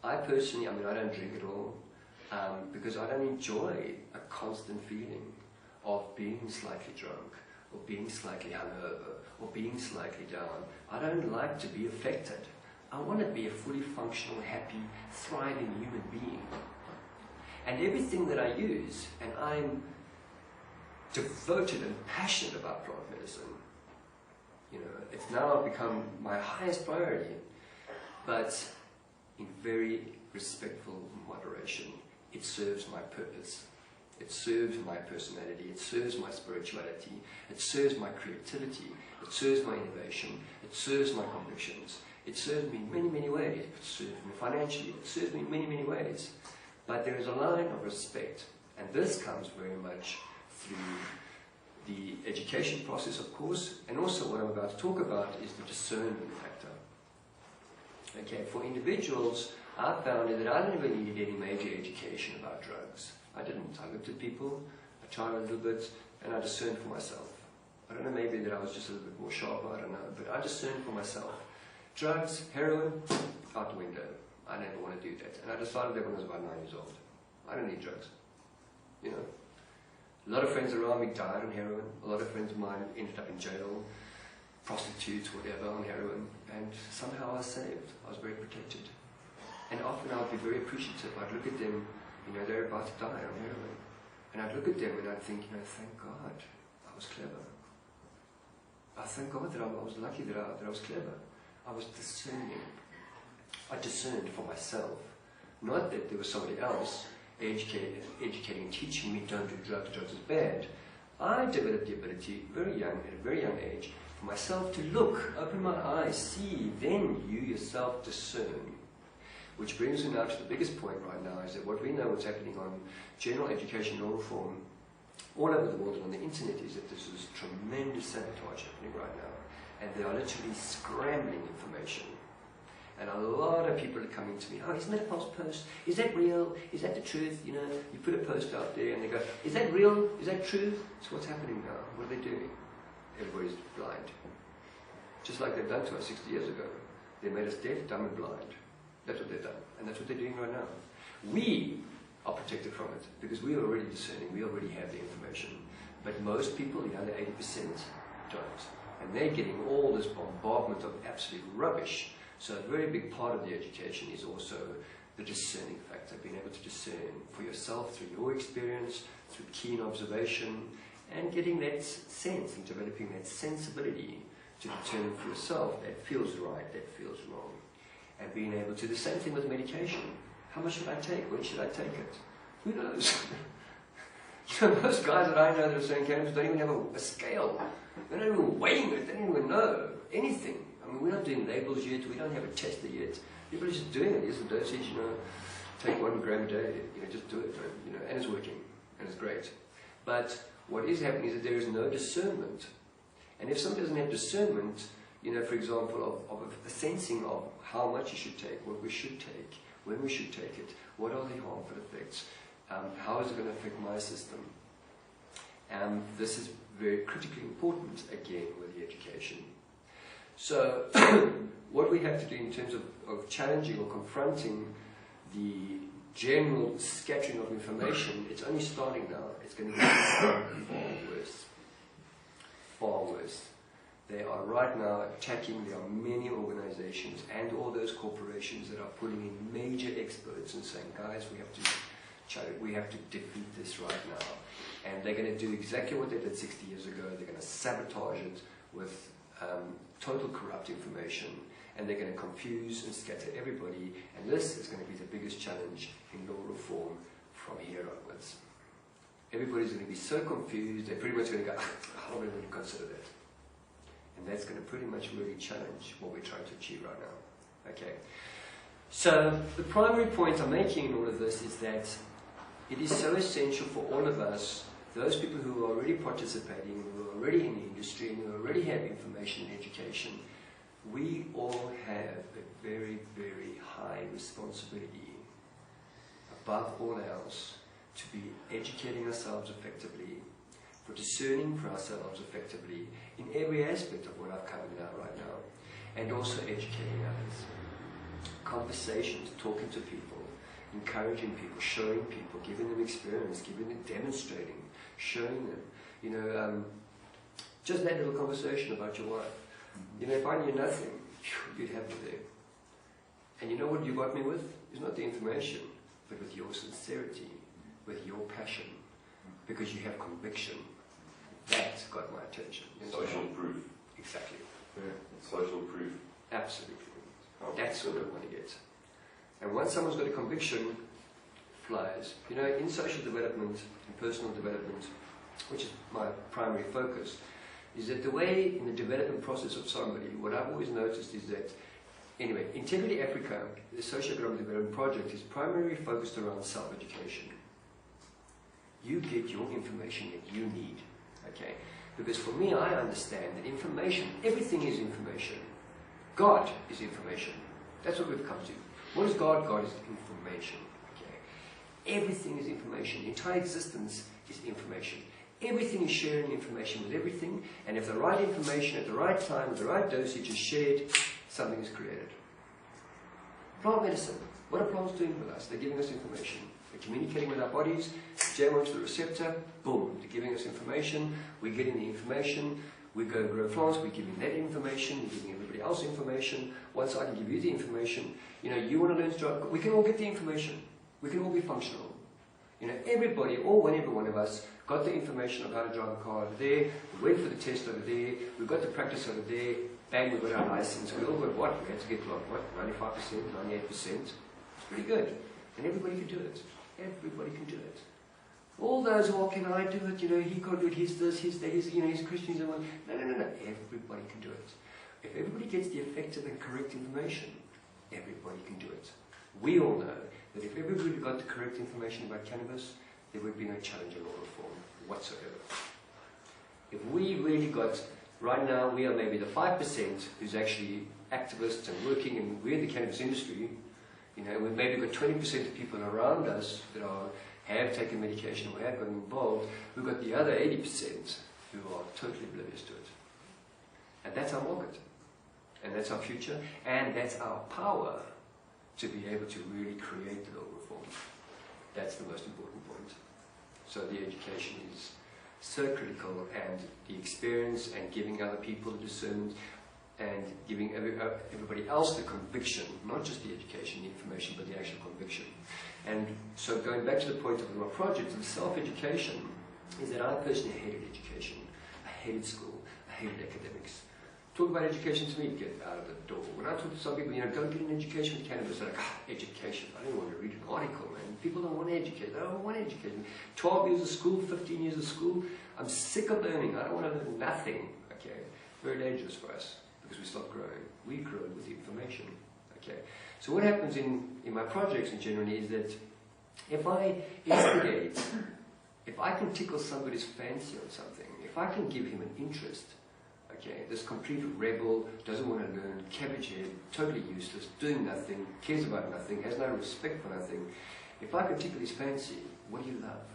I personally, I don't drink at all, because I don't enjoy a constant feeling of being slightly drunk, or being slightly hungover, or being slightly down. I don't like to be affected. I want to be a fully functional, happy, thriving human being. And everything that I use, and I'm devoted and passionate about plant medicine, it's now become my highest priority, but in very respectful moderation. It serves my purpose. It serves my personality. It serves my spirituality. It serves my creativity. It serves my innovation. It serves my convictions. It serves me in many, many ways. It serves me financially. It serves me in many, many ways. But there is a line of respect, and this comes very much through the education process, of course, and also what I'm about to talk about is the discernment factor. Okay, for individuals, I found that I never needed any major education about drugs. I didn't. I looked at people, I tried a little bit, and I discerned for myself. I don't know, maybe that I was just a little bit more sharper, I don't know, but I discerned for myself. Drugs, heroin, out the window. I never want to do that. And I decided that when I was about 9 years old. I don't need drugs. A lot of friends around me died on heroin. A lot of friends of mine ended up in jail, prostitutes, whatever, on heroin. And somehow I was saved. I was very protected. And often I would be very appreciative. I'd look at them, they're about to die on heroin. And I'd look at them and I'd think, thank God I was clever. I thank God that I was lucky that I was clever. I was discerning. I discerned for myself. Not that there was somebody else educating and teaching me, don't do drugs is bad. I developed the ability, very young, at a very young age, for myself to look, open my eyes, see, then you yourself discern. Which brings me now to the biggest point right now, is that what we know what's happening on general education law reform all over the world and on the internet is that there's this tremendous sabotage happening right now. And they are literally scrambling information. And a lot of people are coming to me, isn't that a false post? Is that real? Is that the truth? You put a post out there and they go, is that real? Is that true? So what's happening now? What are they doing? Everybody's blind. Just like they've done to us 60 years ago. They made us deaf, dumb and blind. That's what they've done. And that's what they're doing right now. We are protected from it because we are already discerning. We already have the information. But most people, the other 80%, don't. And they're getting all this bombardment of absolute rubbish. So a very big part of the education is also the discerning factor, being able to discern for yourself through your experience, through keen observation, and getting that sense and developing that sensibility to determine for yourself that feels right, that feels wrong. And being able to do the same thing with medication. How much should I take? When should I take it? Who knows? Most guys that I know that are selling cannabis don't even have a scale. They're not even weighing it. They don't even know anything. We're not doing labels yet. We don't have a tester yet. People are just doing it. Here's the dosage, take 1 gram a day. Just do it, and it's working, and it's great. But what is happening is that there is no discernment. And if someone doesn't have discernment, for example, of a sensing of how much you should take, what we should take, when we should take it, what are the harmful effects, how is it going to affect my system? This is very critically important, again, with the education. So, what we have to do in terms of challenging or confronting the general scattering of information, it's only starting now. It's going to be far worse. Far worse. They are right now attacking, there are many organizations and all those corporations that are pulling in major experts and saying, guys, we have to defeat this right now. And they're going to do exactly what they did 60 years ago. They're going to sabotage it with total corrupt information, and they're going to confuse and scatter everybody, and this is going to be the biggest challenge in law reform from here onwards. Everybody's going to be so confused, they're pretty much going to go, how am I going to consider that? And that's going to pretty much really challenge what we're trying to achieve right now. Okay. So, the primary point I'm making in all of this is that it is so essential for all of us, those people who are already participating, who are already in the industry, and who already have information and education, we all have a very, very high responsibility, above all else, to be educating ourselves effectively, for discerning for ourselves effectively in every aspect of what I've covered now, right now, and also educating others. Conversations, talking to people, encouraging people, showing people, giving them experience, giving them, demonstrating, showing them. You know, just that little conversation about your wife. You know, if I knew nothing, you'd have me there. And you know what you got me with? It's not the information, but with your sincerity, with your passion, because you have conviction. That's got my attention. Social proof. Exactly. Yeah. Social proof. Absolutely. That's what I want to get. And once someone's got a conviction, flies. You know, in social development, in personal development, which is my primary focus, is that the way in the development process of somebody, what I've always noticed is that, anyway, Integrity Africa, the Socio-Economic Development Project, is primarily focused around self-education. You get your information that you need, okay? Because for me, I understand that information, everything is information. God is information. That's what we've come to. What is God? God is information, okay? Everything is information. The entire existence is information. Everything is sharing information with everything, and if the right information at the right time, with the right dosage is shared, something is created. Plant medicine. What are plants doing with us? They're giving us information. They're communicating with our bodies, jam onto the receptor, boom, they're giving us information, we're getting the information, we go grow plants, we're giving that information, we're giving everybody else information. Once I can give you the information, you know, you want to learn to drive, we can all get the information. We can all be functional. You know, everybody, every one of us, got the information of how to drive a car over there, we went for the test over there, we got the practice over there, bang, we got our license, we all got what? We had to get what, 95%, 98%. It's pretty good. And everybody can do it. Everybody can do it. All those, can I do it? You know, he can't do it, he's this, he's that, he's, you know, he's Christian, he's one. No. Everybody can do it. If everybody gets the effective and correct information, everybody can do it. We all know that if everybody got the correct information about cannabis, there would be no challenge in law reform whatsoever. If we really got, right now we are maybe the 5% who's actually activists and working, and we're in the cannabis industry, you know, we've maybe got 20% of people around us that have taken medication or have gotten involved. We've got the other 80% who are totally oblivious to it. And that's our market. And that's our future. And that's our power to be able to really create the law reform. That's the most important point. So the education is so critical, and the experience and giving other people the discernment and giving everybody else the conviction, not just the education, the information, but the actual conviction. And so going back to the point of my project, the self-education, is that I personally hated education. I hated school. I hated academics. Talk about education to me, get out of the door. When I talk to some people, you know, go get an education with cannabis, they're like, education. I don't want to read an article, man. People don't want to educate. They don't want to educate. 12 years of school, 15 years of school. I'm sick of learning. I don't want to learn nothing. Okay, very dangerous for us, because we stop growing. We grow with the information. Okay, so what happens in my projects in generally is that if I instigate, if I can tickle somebody's fancy on something, if I can give him an interest, okay, this complete rebel, doesn't want to learn, cabbage head, totally useless, doing nothing, cares about nothing, has no respect for nothing, if I can tickle his fancy, what do you love?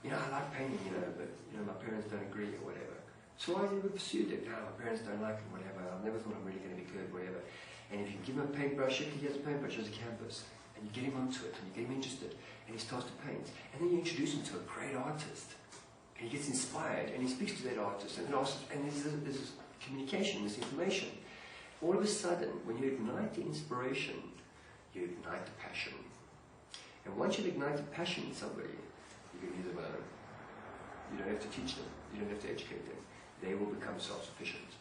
You know, I like painting, you know, but you know, my parents don't agree or whatever. So I never pursued it. No, my parents don't like it, whatever. I never thought I'm really going to be good, whatever. And if you give him a paintbrush, he has a paintbrush, he has a canvas, and you get him onto it, and you get him interested, and he starts to paint. And then you introduce him to a great artist, and he gets inspired, and he speaks to that artist, and there's this communication, this information. All of a sudden, when you ignite the inspiration, you ignite the passion. And once you ignite the passion in somebody, you can leave them alone. You don't have to teach them. You don't have to educate them. They will become self-sufficient.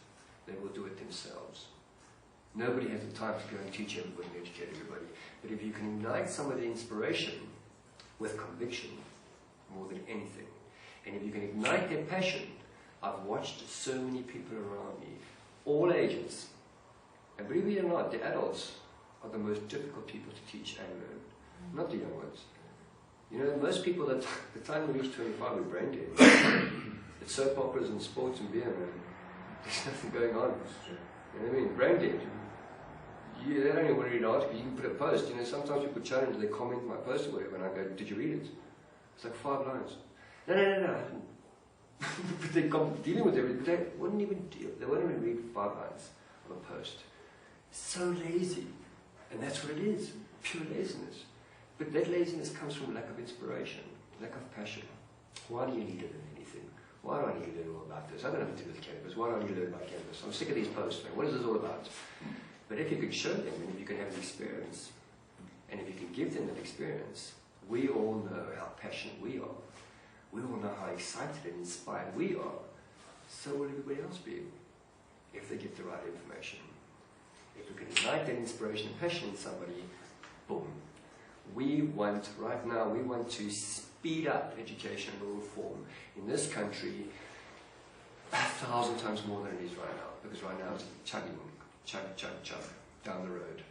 They will do it themselves. Nobody has the time to go and teach everybody and educate everybody. But if you can ignite some of the inspiration with conviction, more than anything, and if you can ignite their passion, I've watched so many people around me, all ages, and believe it or not, the adults are the most difficult people to teach and learn, not the young ones. You know, most people, at the time we reach 25, we're brain dead. It's soap operas and sports and beer, man. There's nothing going on. You know what I mean? Brain dead. They don't even want to read an article. You can put a post. You know, sometimes people challenge, they comment on my post or whatever, and I go, did you read it? It's like 5 lines. No, I didn't. but they're dealing with everything. They wouldn't even read 5 lines of a post. So lazy. And that's what it is. Pure laziness. But that laziness comes from lack of inspiration, lack of passion. Why do you need to learn anything? Why do I need to learn all about this? I don't have to do with cannabis. Why do I need to learn about cannabis? I'm sick of these posts, man. What is this all about? But if you could show them, and if you can have an experience, and if you can give them that experience, we all know how passionate we are. We all know how excited and inspired we are. So will everybody else be, if they get the right information. If we can ignite that inspiration and passion in somebody, boom. Right now, we want to speed up education and reform in this country 1,000 times more than it is right now. Because right now it's chugging, chug down the road.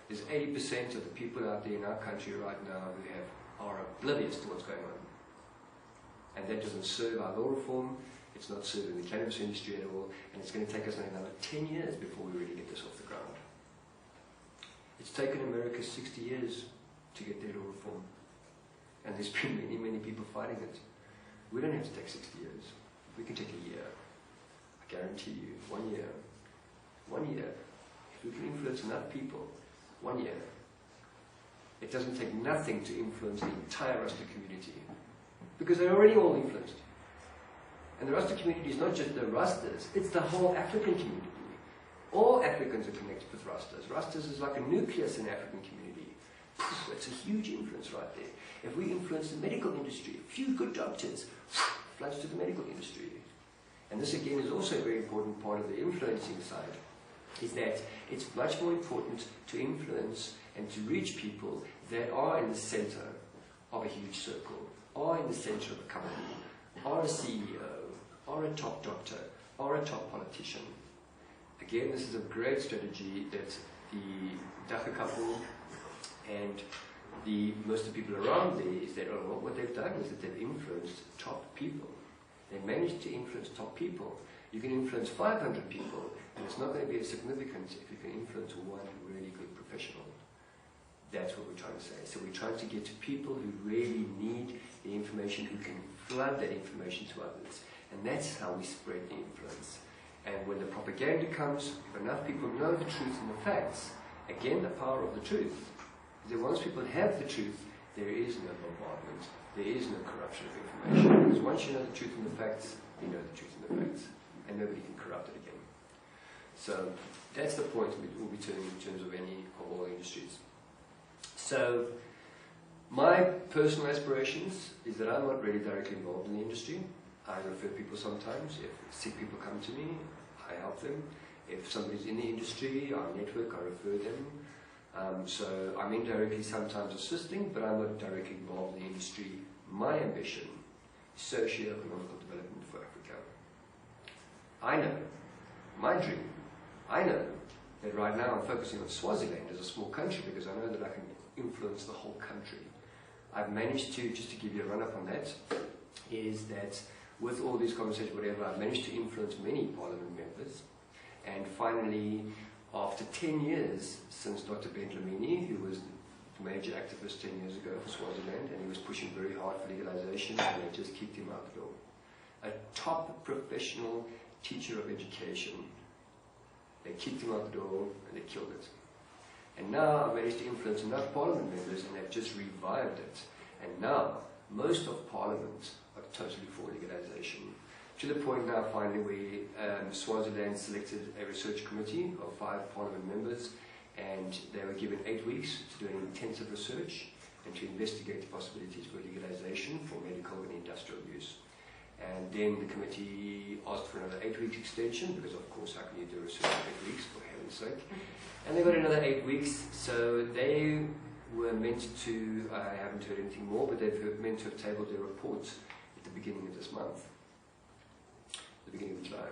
There's 80% of the people out there in our country right now who are oblivious to what's going on. And that doesn't serve our law reform, it's not serving the cannabis industry at all, and it's going to take us another 10 years before we really get this off the ground. It's taken America 60 years to get their law reform, and there's been many, many people fighting it. We don't have to take 60 years. We can take a year. I guarantee you, 1 year. 1 year. If we can influence enough people, 1 year. It doesn't take nothing to influence the entire Rasta community, because they're already all influenced. And the Rasta community is not just the Rastas, it's the whole African community. All Africans are connected with Rastas. Rastas is like a nucleus in the African community. It's a huge influence right there. If we influence the medical industry, a few good doctors, floods to the medical industry. And this again is also a very important part of the influencing side, is that it's much more important to influence and to reach people that are in the center of a huge circle, are in the center of a company, are a CEO, are a top doctor, are a top politician. Again, this is a great strategy that the Dachau couple and most of the people around there is that what they've done is that they've influenced top people. They managed to influence top people. You can influence 500 people, and it's not going to be as significant if you can influence one really good professional. That's what we're trying to say. So we're trying to get to people who really need the information, who can flood that information to others. And that's how we spread the influence. And when the propaganda comes, if enough people know the truth and the facts, again, the power of the truth, is that once people have the truth, there is no bombardment, there is no corruption of information. Because once you know the truth and the facts, you know the truth and the facts, and nobody can corrupt it again. So that's the point we'll be turning in terms of any of all industries. So my personal aspirations is that I'm not really directly involved in the industry. I refer people sometimes. If sick people come to me, I help them. If somebody's in the industry, I network, I refer them. So I'm indirectly sometimes assisting, but I'm not directly involved in the industry. My ambition is socio-economical development for Africa. I know, my dream, I know that right now I'm focusing on Swaziland as a small country because I know that I can influence the whole country. I've managed to, just to give you a run-up on that, is that with all these conversations, whatever, I've managed to influence many parliament members. And finally, after 10 years since Dr. Ben Lamini, who was the major activist 10 years ago for Swaziland, and he was pushing very hard for legalization, and they just kicked him out the door. A top professional teacher of education, they kicked him out the door and they killed it. And now I've managed to influence enough parliament members, and they've just revived it. And now most of parliament are totally for legalization. To the point now, finally, where Swaziland selected a research committee of 5 parliament members, and they were given 8 weeks to do an intensive research and to investigate the possibilities for legalization for medical and industrial use. And then the committee asked for another 8 weeks extension, because of course how can you do research in 8 weeks, for heaven's sake. And they got another 8 weeks, so they were meant to, I haven't heard anything more, but they've meant to have tabled their report at the beginning of this month. The beginning of July.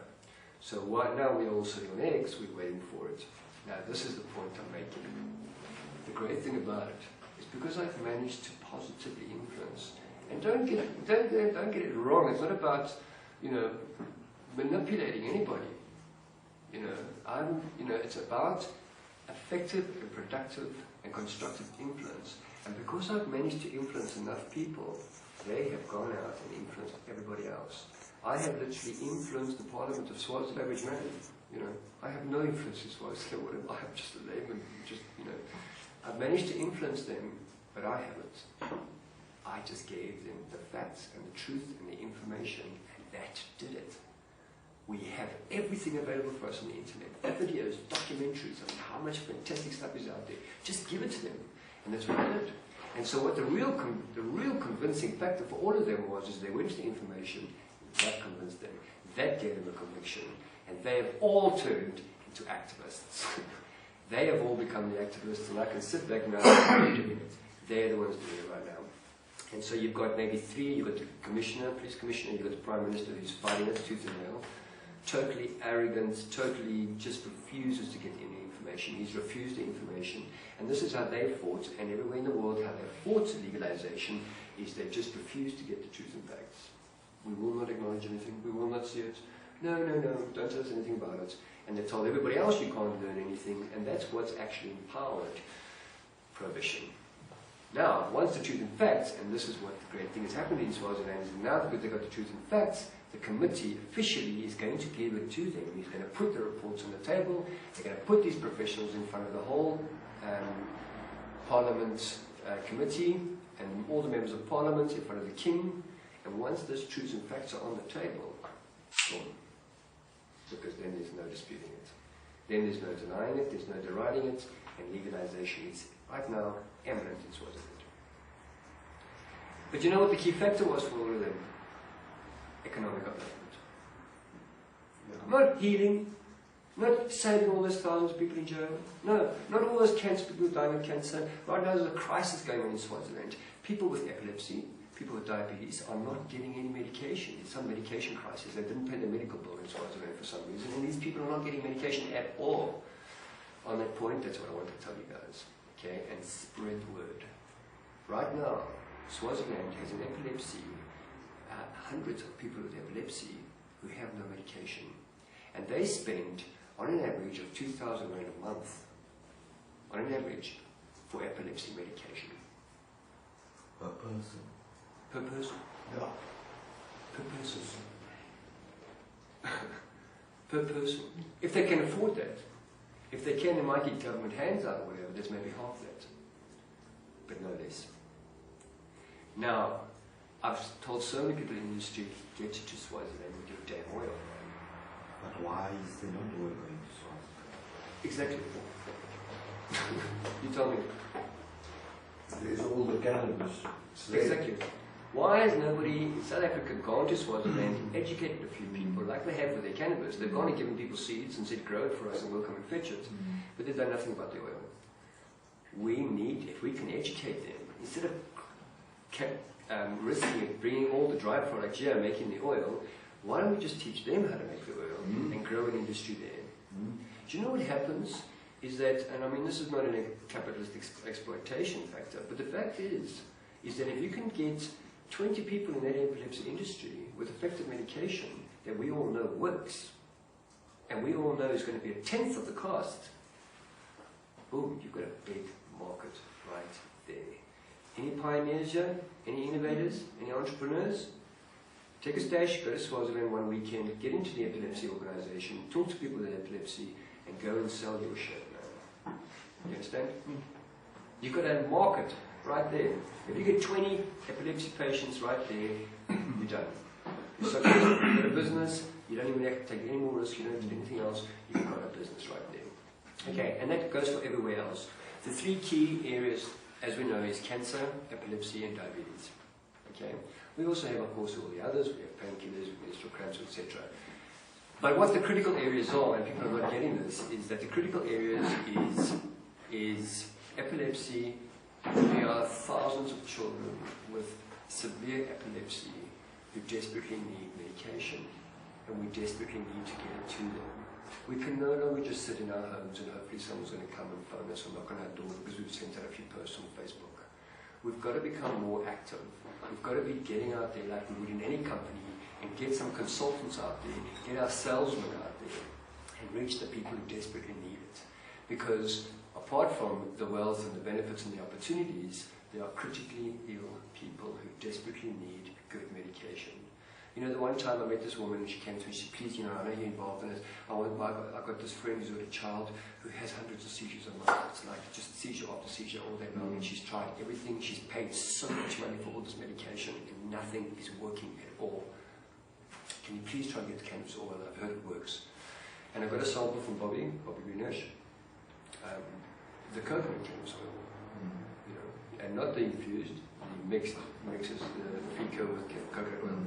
So now we're all sitting on eggs, we're waiting for it. Now this is the point I'm making. The great thing about it is because I've managed to positively influence, and don't get it wrong, it's not about, manipulating anybody. It's about effective and productive and constructive influence. And because I've managed to influence enough people, they have gone out and influenced everybody else. I have literally influenced the Parliament of Swaziland average man. You know, I have no influence as far as I have just a layman. I've managed to influence them, but I haven't. I just gave them the facts and the truth and the information, and that did it. We have everything available for us on the internet. Videos, documentaries, I mean, how much fantastic stuff is out there. Just give it to them. And that's what I did. And so what the real convincing factor for all of them was is they went to the information, that convinced them, that gave them a conviction, and they have all turned into activists. They have all become the activists, and I can sit back now and doing it. They're the ones doing it right now. And so you've got maybe three, you've got the commissioner, police commissioner, you've got the prime minister who's fighting it tooth and nail, totally arrogant, totally just refuses to get any information. He's refused the information. And this is how they fought, and everywhere in the world how they fought legalization is they just refuse to get the truth and facts. We will not acknowledge anything, we will not see it. No, don't tell us anything about it. And they told everybody else you can't learn anything, and that's what's actually empowered prohibition. Now, once the truth and facts, and this is what the great thing has happened in Swaziland, is now that they've got the truth and facts, the committee officially is going to give it to them. He's going to put the reports on the table, they're going to put these professionals in front of the whole Parliament committee, and all the members of Parliament in front of the King, and once those truths and facts are on the table, boom. Because then there's no disputing it. Then there's no denying it, there's no deriding it, and legalization is right now eminent in Swaziland. But you know what the key factor was for all of them? Economic upliftment. Yeah. Not healing, not saving all those thousands of people in jail. No, not all those cancer people dying of cancer. Right now there's a crisis going on in Swaziland. People with epilepsy, people with diabetes are not getting any medication. It's some medication crisis. They didn't pay the medical bill in Swaziland for some reason, and these people are not getting medication at all. On that point, that's what I want to tell you guys. Okay, and spread the word. Right now, Swaziland has an epilepsy, hundreds of people with epilepsy who have no medication. And they spend, on an average, of 2,000 rand a month, on an average, for epilepsy medication. Per person. Per person? Yeah. Per person. Per person. If they can afford that. If they can, they might get government hands out or whatever, that's maybe half that. But no less. Now, I've told so many people in the industry, get to Swaziland with your damn oil. But why is there not oil going to Swaziland? Exactly. You tell me. There's all the cannabis. Exactly. Why has nobody in South Africa gone to Swaziland and educated a few people like they have with their cannabis? They've gone and given people seeds and said, grow it for us and we'll come and fetch it. But they've done nothing about the oil. We need, if we can educate them, instead of risking it, bringing all the dry products here, making the oil, why don't we just teach them how to make the oil and grow an industry there? Do you know what happens? Is that, and I mean this is not a capitalist exploitation factor, but the fact is that if you can get 20 people in that epilepsy industry with effective medication that we all know works, and we all know is going to be 1/10 of the cost, boom, you've got a big market right there. Any pioneers here? Any innovators? Any entrepreneurs? Take a stash, go to Swaziland one weekend, get into the epilepsy organization, talk to people with epilepsy, and go and sell your shit, man. You understand? You've got a market right there. If you get 20 epilepsy patients right there, you're done. You're successful. You've got a business, you don't even have to take any more risk, you don't have to do anything else, you've got a business right there. Okay, and that goes for everywhere else. The three key areas, as we know, is cancer, epilepsy, and diabetes. Okay? We also have, of course, all the others. We have painkillers, menstrual cramps, etc. But what the critical areas are, and people are not getting this, is that the critical areas is epilepsy. There are thousands of children with severe epilepsy who desperately need medication, and we desperately need to get it to them. We can no longer just sit in our homes and hopefully someone's going to come and phone us or knock on our door because we've sent out a few posts on Facebook. We've got to become more active. We've got to be getting out there like we would in any company and get some consultants out there, get our salesmen out there and reach the people who desperately need it. Because apart from the wealth and the benefits and the opportunities, there are critically ill people who desperately need good medication. You know, the one time I met this woman and she came to me, she said, please, you know, I know you're involved in it. I've got this friend who's got a child who has hundreds of seizures a month. It's like just seizure after seizure all day long, and she's tried everything. She's paid so much money for all this medication and nothing is working at all. Can you please try and get the cannabis oil? I've heard it works. And I got a sample from Bobby Greenish, the coconut cannabis oil, you know, and not the infused. He mixes the FICO with coconut oil.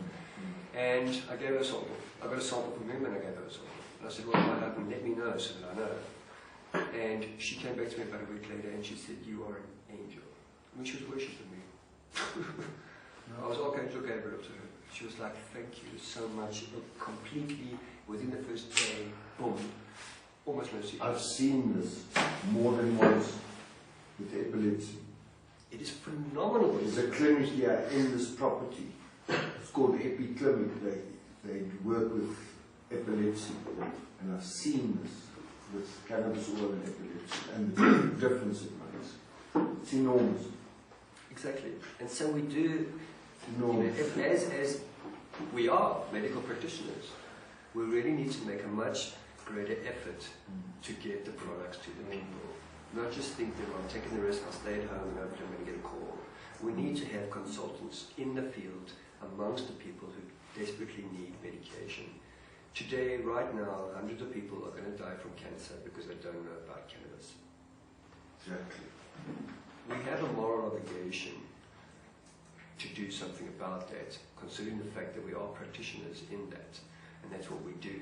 And I gave her a sample. I got a sample from him and I gave her a sample. And I said, well, what happened? Let me know so that I know. And she came back to me about a week later and she said, you are an angel. I mean, she was worshipping me. I was Archangel Gabriel to her. She was like, thank you so much. Completely, within the first day, boom, almost no seizures. I've seen this more than once with epilepsy. It is phenomenal. There's a clinic here in this property. It's called Epi Clinic. They work with epilepsy. And I've seen this with cannabis oil and epilepsy and the difference it makes. It's enormous. Exactly. And so we do, Enormous. you know, as we are medical practitioners, we really need to make a much greater effort to get the products to the people. Not just think that I'm taking the risk, I'll stay at home and hopefully I'm going to get a call. We need to have consultants in the field amongst the people who desperately need medication. Today, right now, hundreds of people are going to die from cancer because they don't know about cannabis. Exactly. We have a moral obligation to do something about that, considering the fact that we are practitioners in that, and that's what we do.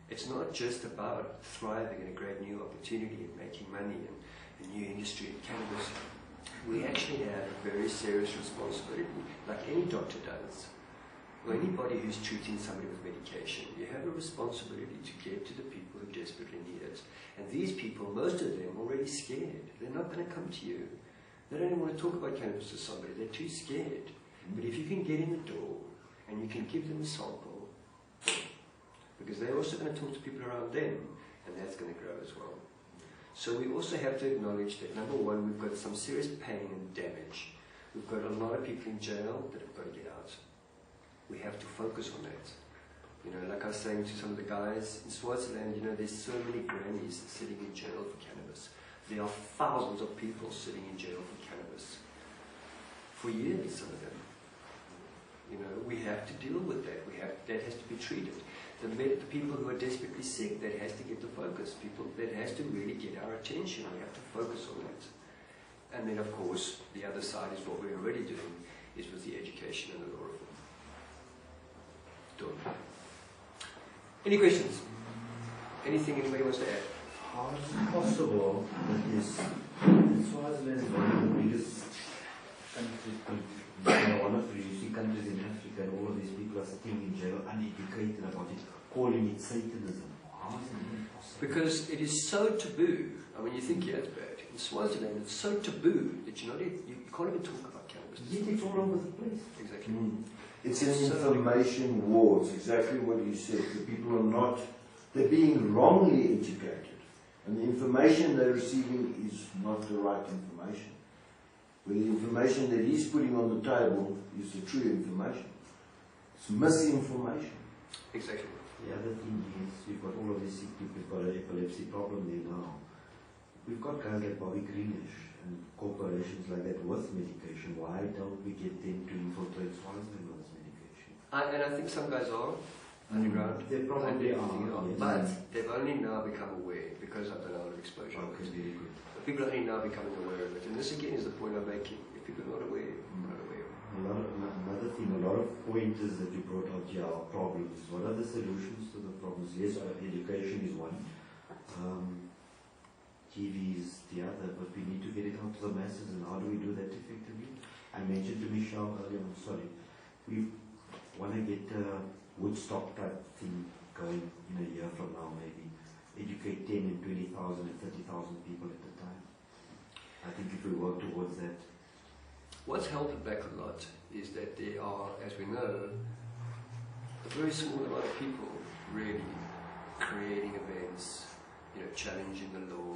It's not just about thriving in a great new opportunity and making money and a new industry in cannabis. We actually have a very serious responsibility, like any doctor does, or anybody who's treating somebody with medication. You have a responsibility to get to the people who desperately need it. And these people, most of them, are already scared. They're not going to come to you. They don't even want to talk about cannabis to somebody. They're too scared. But if you can get in the door and you can give them a sample, because they're also going to talk to people around them, and that's going to grow as well. So we also have to acknowledge that, number one, we've got some serious pain and damage. We've got a lot of people in jail that have got to get out. We have to focus on that. You know, like I was saying to some of the guys in Swaziland, you know, there's so many grannies sitting in jail for cannabis. There are thousands of people sitting in jail for cannabis. For years, some of them. You know, we have to deal with that. That has to be treated. The people who are desperately sick, that has to get the focus. People, that has to really get our attention. We have to focus on that. And then, of course, the other side is what we're already doing, is with the education and the law reform. Done. Any questions? Anything anybody wants to add? How is it possible that Swaziland is one of the biggest countries, one of the producing countries in Africa, and all of these people are sitting in jail uneducated about it, calling it Satanism? How is it even possible? Because it is so taboo. I mean, you think, yeah, it's bad. In Swaziland, it's so taboo that you can't even talk about cannabis. Yet it's all over the place. Exactly. It's an information war. It's exactly what you said. The people are not, they're being wrongly educated. And the information they're receiving is not the right information. Where the information that he's putting on the table is the true information. It's misinformation. Exactly. The other thing is, you've got all of these sick people, we've got an epilepsy problem there now. We've got guys like Bobby Greenish and corporations like that with medication. Why don't we get them to infiltrate Swaziland with this medication? And I think some guys are underground. They probably are, yes. But they've only now become aware because of the level of exposure. Okay, very good. People are only now becoming aware of it. And this again is the point I'm making. If people are not aware, they're not aware. Another thing, a lot of pointers that you brought out here are problems. What are the solutions to the problems? Yes, education is one. TV is the other, but we need to get it out to the masses, and how do we do that effectively? I mentioned to Michelle earlier, we want to get a Woodstock type thing going in a year from now, maybe. Educate 10 and 20,000 and 30,000 people at a time. I think if we work towards that. What's held it back a lot is that there are, as we know, a very small amount of people really creating events, you know, challenging the law,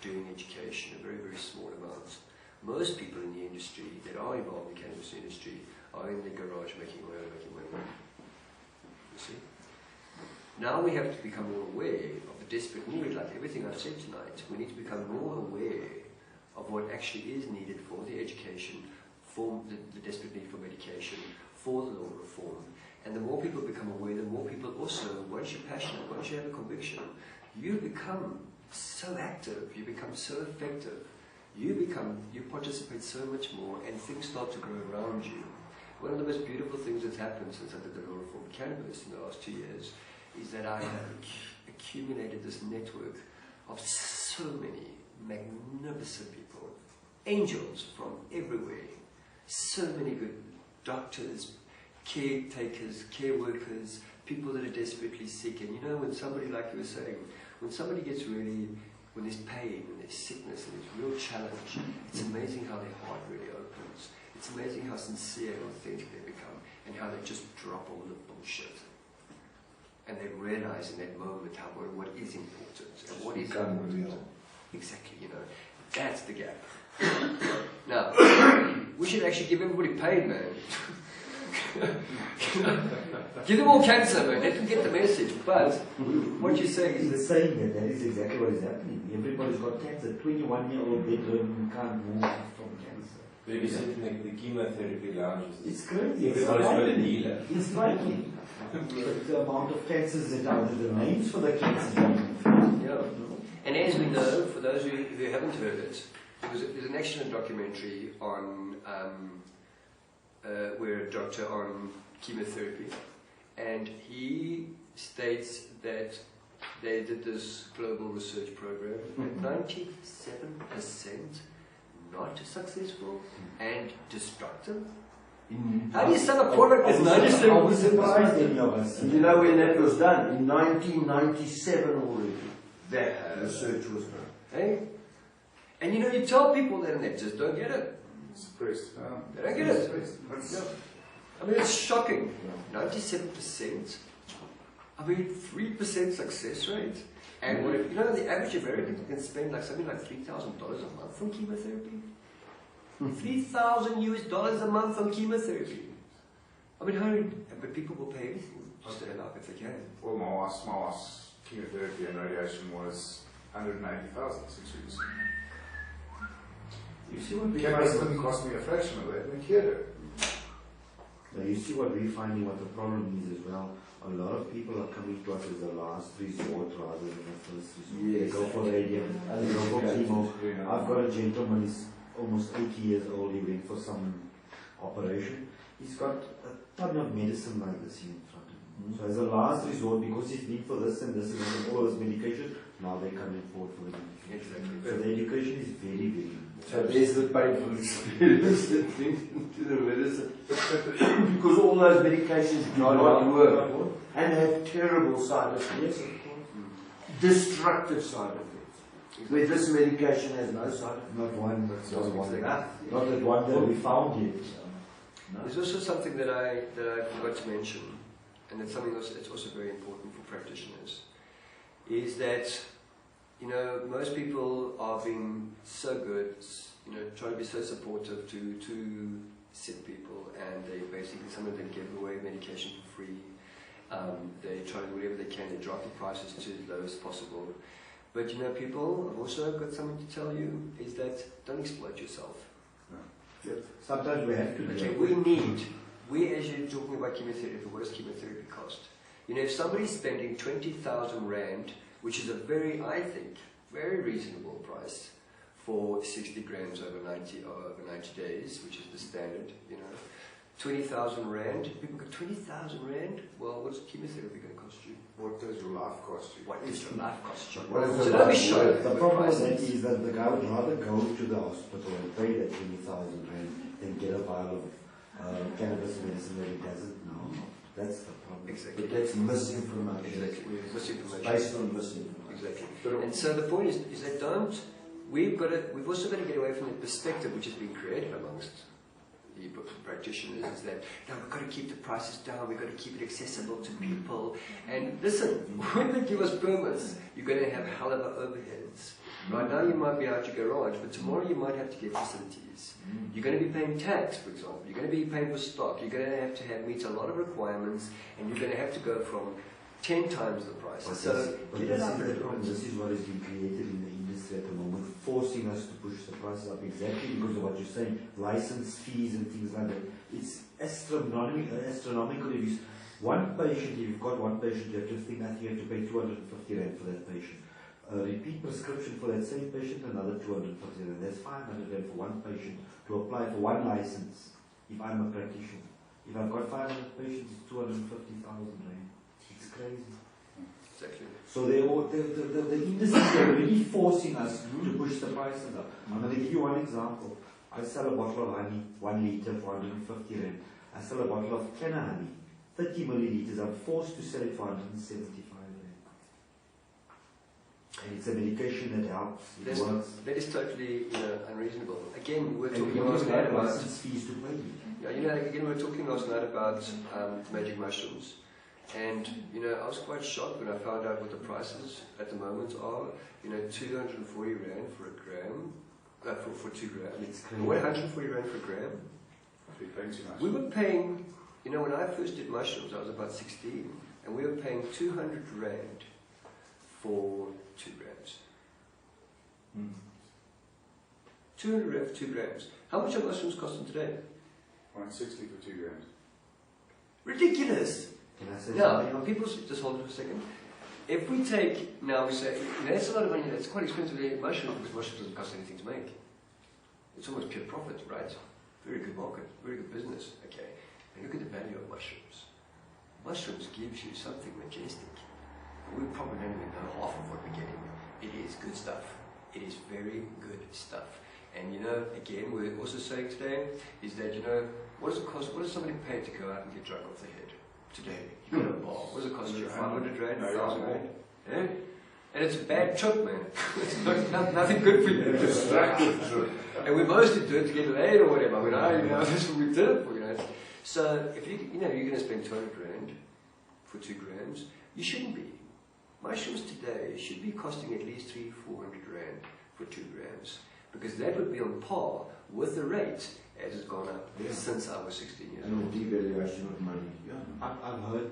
doing education, a very, very small amount. Most people in the industry that are involved in the cannabis industry are in the garage making money. see. Now we have to become more aware of the desperate need, like everything I've said tonight. We need to become more aware of what actually is needed for the education, for the desperate need for medication, for the law reform. And the more people become aware, the more people also, once you're passionate, once you have a conviction, you become so active, you become so effective, you participate so much more, and things start to grow around you. One of the most beautiful things that's happened since I did the law reform cannabis in the last 2 years is that I have accumulated this network of so many magnificent people, angels from everywhere, so many good doctors, caretakers, care workers, people that are desperately sick. And you know, when somebody, like you were saying, when somebody gets really, when there's pain and there's sickness and there's real challenge, it's amazing how their heart really opens. It's amazing how sincere and authentic they become, and how they just drop all the bullshit. And they realize in that moment how what is important and what is important. Exactly, you know, that's the gap. Now, we should actually give everybody pain, man. Give them all cancer, man. Let them get the message. But what you're saying is He's saying that is exactly what is happening. Everybody's got cancer. 21-year-old bedridden can't move from cancer. Babysitting the chemotherapy lounges. It's crazy. Everybody's got a dealer. It's frightening. The amount of cancers that are the names for the cancers. yeah. And as we know, for those who haven't heard it, there's an excellent documentary on where a doctor on chemotherapy, and he states that they did this global research program, and 97% not successful and destructive. How do you sell a product that's 97%? And you know when that was done? In 1997 already. That research was done. Hey? And you know, you tell people that and they just don't get it. Suppressed. They don't get it. Yeah. I mean, it's shocking. 97%. I mean, 3% success rate. And what if, you know, the average American can spend like something like $3,000 a month on chemotherapy. $3,000 a month on chemotherapy. I mean, but people will pay anything just to have up if they can. Well, my wife's chemotherapy and radiation was 180,000 6 weeks. You see what Cannabis didn't cost me a fraction of that, and we cured it. Now you see what we're finding, what the problem is as well. A lot of people are coming to us as a last resort rather than a first resort. Yes. They go for radium, they go for chemo. I've got a gentleman, he's almost 80 years old, he went for some operation. He's got a ton of medicine like this here in front of him. So as a last resort, because he's been for this and this and all of this medication, now they're coming forward for the medication. Exactly. So the education is very, very important. So there's the painful experience that brings into the medicine. Because all those medications do not work and have terrible side effects. Yes, of course. Destructive side effects. Where this medication has no side effects. Not one, but not one. Exactly. Not that one that we found yet. No. There's also something that I forgot to mention, and it's something that's also very important for practitioners, is that, you know, most people are being so good, you know, trying to be so supportive to sick people, and they basically, some of them give away medication for free. They try to do whatever they can, they drop the prices to as low as possible. But you know, people, I've also got something to tell you, is that don't exploit yourself. Sometimes we have to do Okay, we as you're talking about chemotherapy, what does chemotherapy cost? You know, if somebody's spending 20,000 Rand, which is a very, I think, very reasonable price for 60 grams over 90 days, which is the standard, you know, 20,000 Rand, people go, 20,000 Rand? Well, what's chemotherapy going to cost you? What does your life cost you? What is your life cost you? What is So the don't be life shy. The problem with that is that the guy would rather go to the hospital and pay that 20,000 Rand than get a vial of cannabis medicine that he doesn't know. That's the problem. Exactly. But that's misinformation. Exactly. Misinformation. Based on misinformation. Exactly. And so the point is that we've also got to get away from the perspective which has been created amongst the practitioners is that we've got to keep the prices down, we've got to keep it accessible to people. And listen, when they give us permits, you're going to have hell of a overheads. Right now you might be out your garage, but tomorrow you might have to get facilities. You're going to be paying tax, for example. You're going to be paying for stock. You're going to have meet a lot of requirements, and you're going to have to go from 10 times the price. But So this is what has been created in the industry at the moment, forcing us to push the prices up exactly because of what you're saying, license fees and things like that. It's astronomical. If you, one patient, if you've got one patient, you have to think that you have to pay 250 rand for that patient. A repeat prescription for that same patient, another 250 rand. That's 500 rand for one patient to apply for one license. If I'm a practitioner, if I've got 500 patients, it's 250,000 rand. It's crazy. exactly. So the industry is already forcing us to push the prices up. I'm going to give you one example. I sell a bottle of honey, 1 liter for 150 rand. I sell a bottle of Kenna honey, 30 milliliters. I'm forced to sell it for 175 rand. And it's a medication that helps. It works. That is totally unreasonable. Again, we're And talking you last don't night have about license fees to pay. again, we were talking last night about magic mushrooms. And, I was quite shocked when I found out what the prices at the moment are. 240 rand for a gram, for 2 grams. It's crazy. 140 rand for a gram. We're paying too much. We were paying, when I first did mushrooms, I was about 16, and we were paying 200 rand for 2 grams. 200 rand for 2 grams. How much are mushrooms costing today? 160 for 2 grams. Ridiculous! Can I say Now, something else? people just hold it for a second. If we take, now we say, that's a lot of money, that's quite expensive to eat mushrooms because mushrooms doesn't cost anything to make. It's almost pure profit, right? Very good market, very good business, okay. And look at the value of mushrooms. Mushrooms gives you something majestic. We probably don't even know half of what we're getting. It is good stuff. It is very good stuff. And again, we're also saying today is that, what does it cost? What does somebody pay to go out and get drunk off the head? Today, you go to a bar. What does it cost you? 500 rand? 1,000 rand? Yeah? And it's a bad trip, man. It's nothing good for you. And we mostly do it to get laid or whatever. I mean, that's what we did it for, So if you're going to spend 200 rand for 2 grams, you shouldn't be. Mushrooms today should be costing at least 300-400 rand for 2 grams. Because that would be on par with the rate as it's gone up since I was 16 years old. And the devaluation of money. I've heard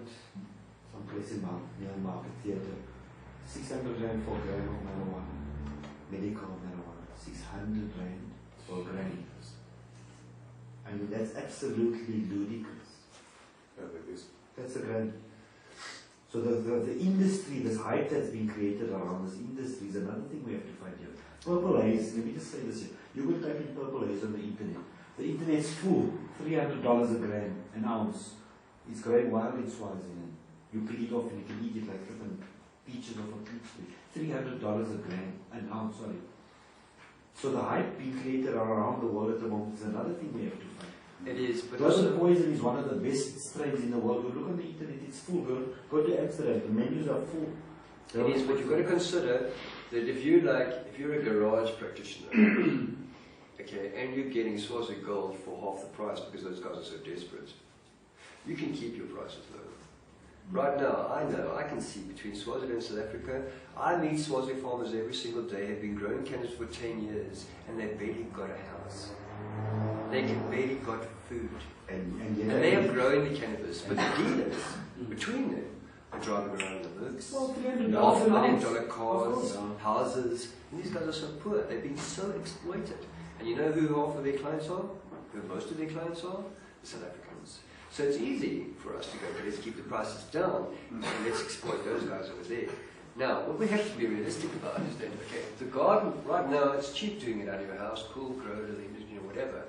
some place in near Market Theatre, 600 rand for a gram of marijuana, medical marijuana, 600 rand for a gram. I mean, that's absolutely ludicrous. That's a gram. So the industry, this hype that's been created around this industry is another thing we have to fight here. Purple haze, let me just say this here. You will type in purple haze on the internet. The internet's full, $300 a gram, an ounce. It's growing wild in Swaziland. You peel it off and you can eat it like flipping peaches off a peach tree. $300 a gram, an ounce, sorry. So the hype being created around the world at the moment is another thing we have to fight. It is, but Dozen poison is one of the best strains in the world. You look on the internet, it's full. Go to Amsterdam, the menus are full. it is, but you've got to consider that if you're a garage practitioner, okay, and you're getting Swazi Gold for half the price because those guys are so desperate, you can keep your prices low. Right now, I can see between Swaziland and South Africa, I meet Swazi farmers every single day, have been growing cannabis for 10 years, and they've barely got a house. They can barely got food. And they are growing the cannabis, but the dealers between them are driving around in the Mercs, $500,000 cars, houses, and these guys are so poor. They've been so exploited. And you know who half of their clients are? Who most of their clients are? The South Africans. So it's easy for us to go, let's keep the prices down and let's exploit those guys over there. Now, what we have to be realistic about is that, okay, the garden, right now, it's cheap doing it out of your house, cool, grow, whatever.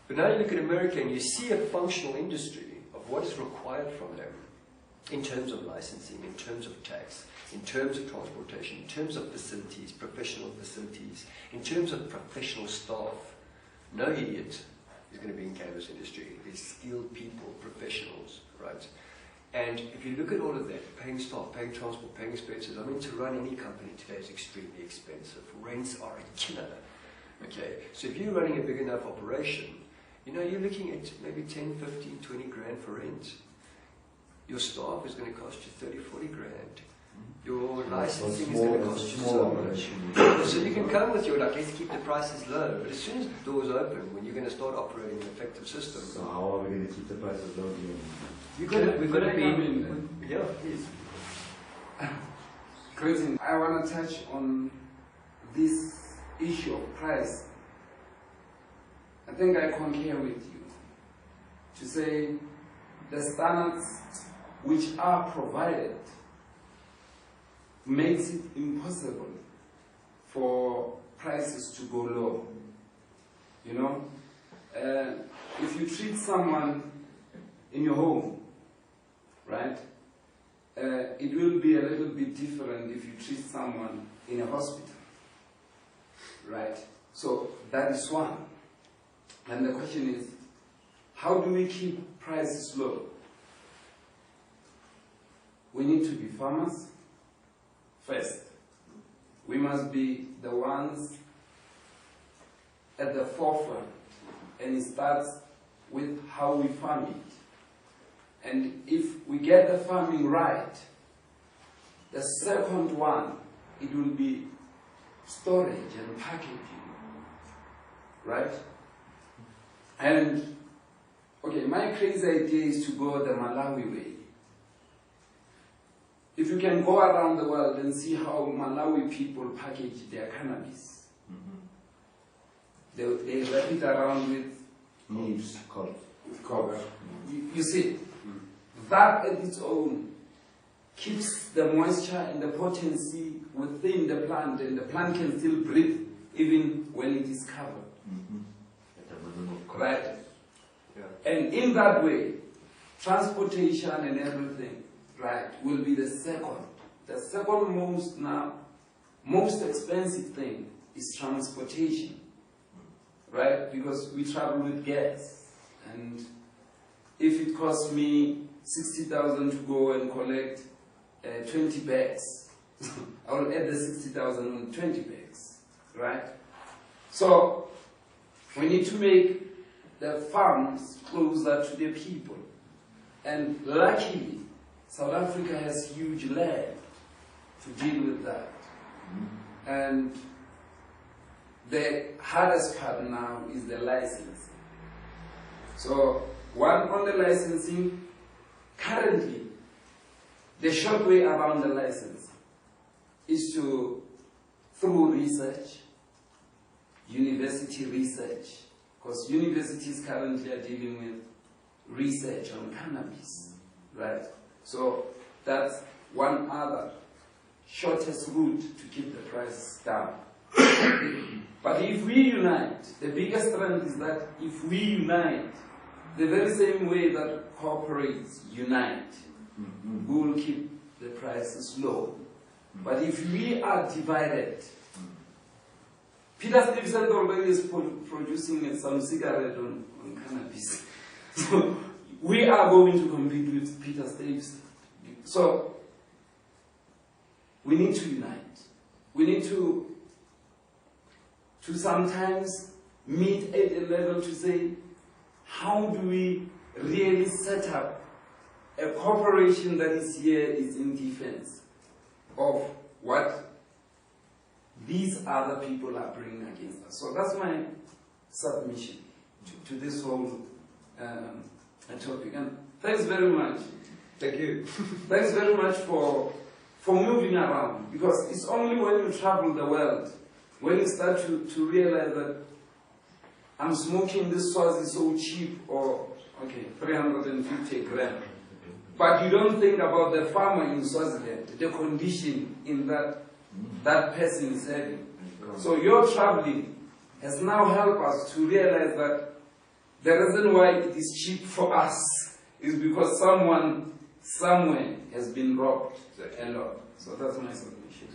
But now you look at America and you see a functional industry of what is required from them in terms of licensing, in terms of tax, in terms of transportation, in terms of facilities, professional facilities, in terms of professional staff. No idiot is going to be in cannabis industry. There's skilled people, professionals, right? And if you look at all of that, paying staff, paying transport, paying expenses, I mean, to run any company today is extremely expensive. Rents are a killer. Okay, so if you're running a big enough operation You know, you're looking at maybe 10, 15, 20 grand for rent. Your staff is going to cost you 30, 40 grand. Your licensing is going to cost you so much. So you can come with your, like, let's keep the prices low. But as soon as the doors open, when you're going to start operating an effective system, So how are we going to keep the prices low? we've got to be... Yeah, please. Greetings. I want to touch on this issue of price. I think I concur with you to say the standards which are provided makes it impossible for prices to go low. You know, if you treat someone in your home, right, it will be a little bit different if you treat someone in a hospital, right? So that is one. And the question is, how do we keep prices low? We need to be farmers first. We must be the ones at the forefront, and it starts with how we farm it. And if we get the farming right, the second one, it will be storage and packaging, right? And, okay, my crazy idea is to go the Malawi way. If you can go around the world and see how Malawi people package their cannabis, they wrap it around with Leaves, cover. You see, that at its own keeps the moisture and the potency within the plant, and the plant can still breathe even when it is covered. Right? Yeah. And in that way, transportation and everything, right, will be the second. The second most expensive thing is transportation, right? Because we travel with gas, and if it costs me 60,000 to go and collect 20 bags, I will add the 60,000 on 20 bags, right? So we need to make the farms closer to the people, and luckily South Africa has huge land to deal with that. And the hardest part now is the licensing. So, on the licensing, currently, the short way around the license is through research, university research, because universities currently are dealing with research on cannabis, right? So that's one other shortest route to keep the prices down. But if we unite, the biggest strength is that if we unite, the very same way that corporates unite, we will keep the prices low. But if we are divided, Peter Stevens already is producing some cigarette on cannabis. So we are going to compete with Peter Stevens. So we need to unite. We need to sometimes meet at a level to say, how do we really set up a corporation that is here is in defense of what these other people are bringing against us. So that's my submission to this whole topic. And thanks very much. Thank you. Thanks very much for moving around, because it's only when you travel the world, when you start to realize that I'm smoking this Swazi so cheap, or, okay, 350 grams. But you don't think about the farmer in Swaziland, the condition in that person is having. So your traveling has now helped us to realize that the reason why it is cheap for us is because someone somewhere has been robbed a lot. So that's my submission.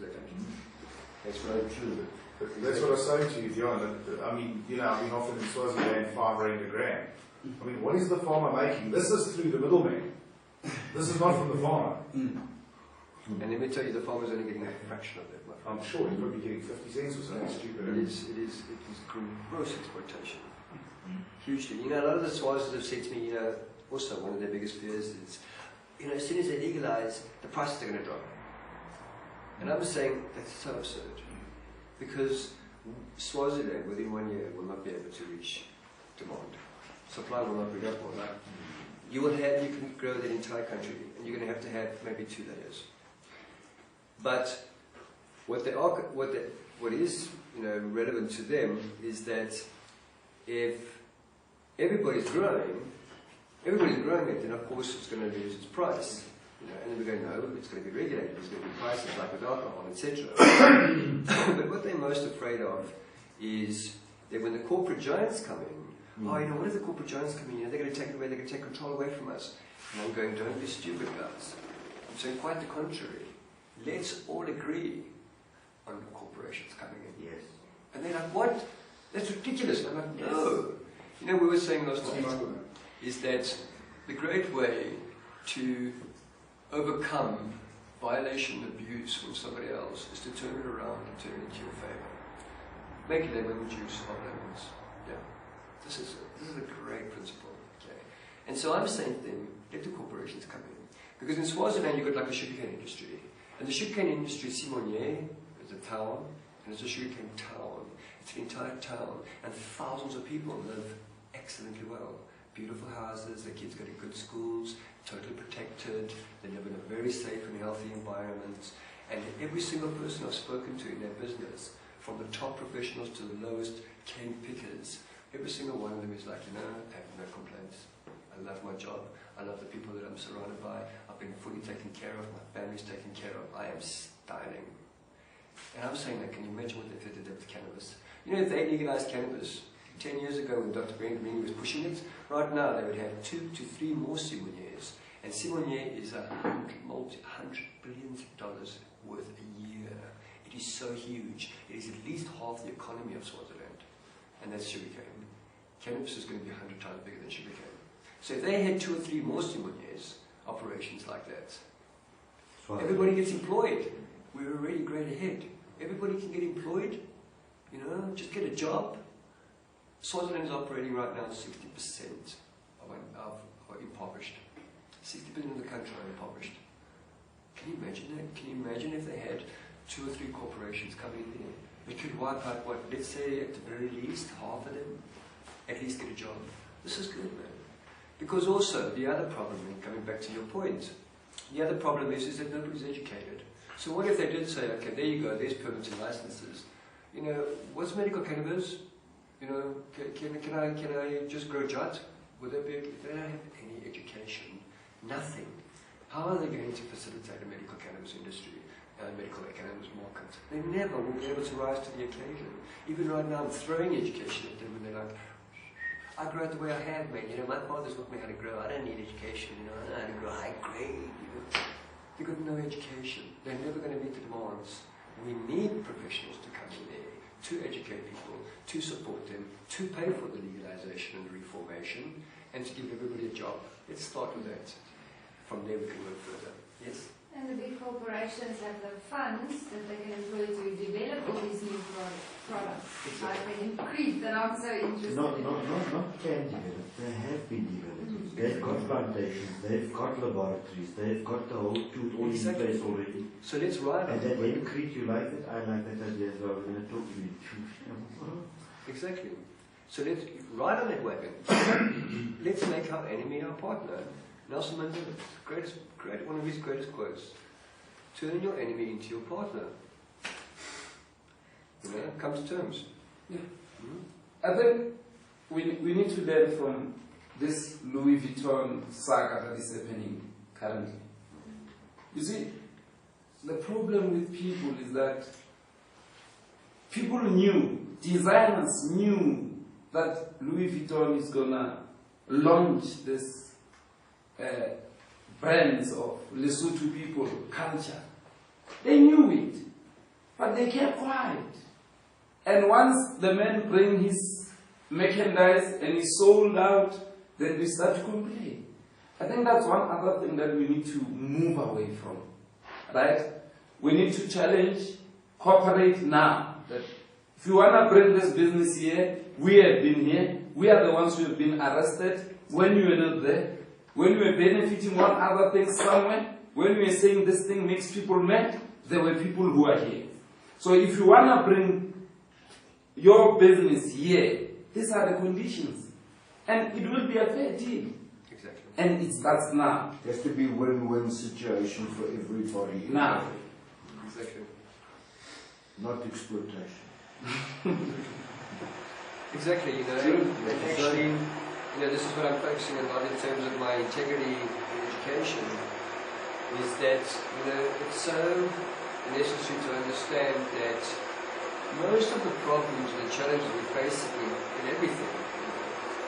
That's very true. That's what I was saying to you, Deon. I mean, you know, I've been offered in Swaziland 5 rand a gram. I mean, what is the farmer making? This is through the middleman. This is not from the farmer. And let me tell you, the farmer's only getting a fraction of that. I'm sure he's probably getting 50 cents or something stupid. It is gross exploitation. Hugely. You know, a lot of the Swazis have said to me, you know, also one of their biggest fears is, you know, as soon as they legalize, the prices are going to drop. And I'm saying that's so absurd. Because Swaziland within 1 year will not be able to reach demand. Supply will not be up all that. You can grow the entire country, and you're going to have maybe 2 layers. But what is, you know, relevant to them is that if everybody's growing it, then of course it's going to lose its price. You know, and then we're going, no, it's going to be regulated, there's going to be prices like with alcohol, etc. But what they're most afraid of is that when the corporate giants come in, oh, you know, what if the corporate giants come in? You know, they're going to take it away, they're going to take control away from us. And I'm going, don't be stupid, guys. I'm saying quite the contrary. Let's all agree on the corporations coming in. Yes. And they're like, what? That's ridiculous. I'm like, no. You know, we were saying last night is that the great way to overcome violation and abuse from somebody else is to turn it around and turn it into your favor. Make lemon juice of lemons. Yeah. This is a great principle. Okay. And so I'm saying to them, let the corporations come in. Because in Swaziland you've got like a sugarcane industry. And the sugarcane industry, Simonye, is a town, and it's a sugarcane town. It's an entire town, and thousands of people live excellently well. Beautiful houses, their kids go to good schools, totally protected, they live in a very safe and healthy environment. And every single person I've spoken to in their business, from the top professionals to the lowest cane pickers, every single one of them is like, you know, I have no complaints. I love my job. I love the people that I'm surrounded by. I've been fully taken care of. My family's taken care of. I am styling. And I'm saying that, can you imagine what they did with cannabis? You know, if they legalized cannabis 10 years ago when Dr. Brendan was pushing it, right now they would have 2 to 3 more Simoniers. And Simonier is $100 billion worth a year. It is so huge. It is at least half the economy of Swaziland. And that's sugarcane. Cannabis is going to be 100 times bigger than sugarcane. So if they had 2 or 3 more Simoniers, operations like that, everybody gets employed. We're already great ahead. Everybody can get employed, you know, just get a job. Swaziland is operating right now 60% of impoverished. 60% of the country are impoverished. Can you imagine that? Can you imagine if they had 2 or 3 corporations coming in there? They could wipe out, what, let's say at the very least, half of them at least get a job. This is good, man. Because also, the other problem, and coming back to your point, the other problem is that nobody's educated. So what if they did say, okay, there you go, there's permits and licenses. You know, what's medical cannabis? You know, can I just grow jut? Would that be, if they don't have any education, nothing, how are they going to facilitate a medical cannabis industry and a medical cannabis market? They never will be able to rise to the occasion. Even right now, I'm throwing education at them and they're like, I grow it the way I have, man. You know, my father's taught me how to grow. I don't need education, you know. I know how to grow high grade, you know. They've got no education. They're never going to meet the demands. We need professionals to come in there, to educate people, to support them, to pay for the legalization and reformation, and to give everybody a job. Let's start with that. From there we can work further. Yes? And the big corporations have the funds that they can employ to develop all these new products. Exactly. Like they increase, that I'm so interested Not in. can develop, they have been developed. They've got plantations, they've got laboratories, they've got the whole tooth all in place already. So let's ride on And that. that Crete, you like it? I like that idea as well. We're going to talk to you. Exactly. So let's ride on that wagon. Let's make our enemy our partner. Nelson Mandela, one of his greatest quotes. Turn your enemy into your partner. You know, come to terms. Yeah. I think we need to learn from this Louis Vuitton saga that is happening currently. You see, the problem with people is that people knew, designers knew that Louis Vuitton is gonna launch this brands of Lesotho people culture. They knew it, but they kept quiet. And once the man bring his merchandise and he sold out, then we start to complain. I think that's one other thing that we need to move away from, right? We need to challenge, cooperate now. That if you want to bring this business here, we have been here, we are the ones who have been arrested when you were not there, when you were benefiting one other thing somewhere, when you were saying this thing makes people mad, there were people who are here. So if you want to bring your business here, these are the conditions. And it will be a fair deal. Exactly. And it starts now. It has to be win-win situation for everybody. Now. Exactly. Not exploitation. Exactly, you know, and actually, you know, this is what I'm focusing on in terms of my integrity in education, is that, you know, it's so necessary to understand that most of the problems and the challenges we face in everything,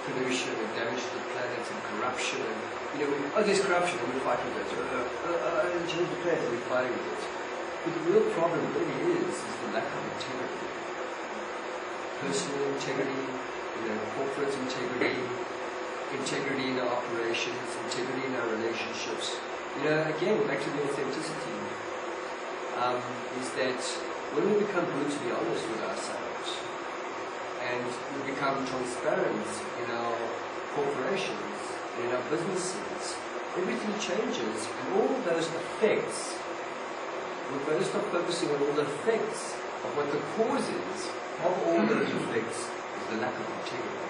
pollution and damage to the planet and corruption, and, you know, there's corruption and we're fighting with it, change the planet, we're fighting with it. But the real problem really is the lack of integrity. Personal integrity, you know, corporate integrity, integrity in our operations, integrity in our relationships. You know, again, back to the authenticity, is that when we become brutally honest with ourselves and we become transparent in our corporations, in our businesses, everything changes, and all those effects, we're going to stop focusing on all the effects of what the cause is of all those effects is the lack of integrity.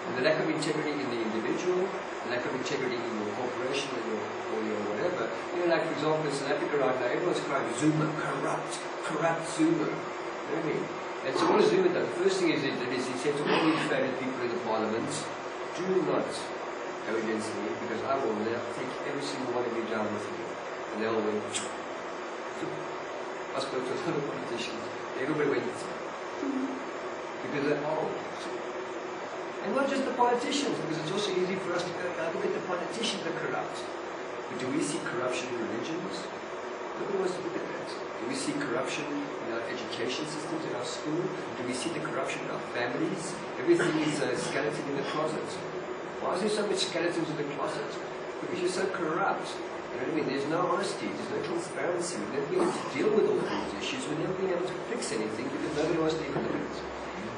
And the lack of integrity in the individual, the lack of integrity in your corporation or your whatever. You know, like for example in South Africa right now, everyone's crying, Zuma, corrupt Zuma. You know what I mean? And so what has Zuma done? The first thing is he said to all these famous people in the parliaments, do not go against me because I will now take every single one of you down with me. And they all went, I spoke to a lot of politicians. Everybody went, because they're old. And not just the politicians, because it's also easy for us to go, look at the politicians are corrupt. But do we see corruption in religions? Nobody wants to look at that. Do we see corruption in our education systems, in our school? Do we see the corruption in our families? Everything is a skeleton in the closet. Why is there so much skeletons in the closet? Because you're so corrupt. You know what I mean? There's no honesty, there's no transparency. We've never been able to deal with all of these issues. We've never been able to fix anything because nobody wants to even look at it.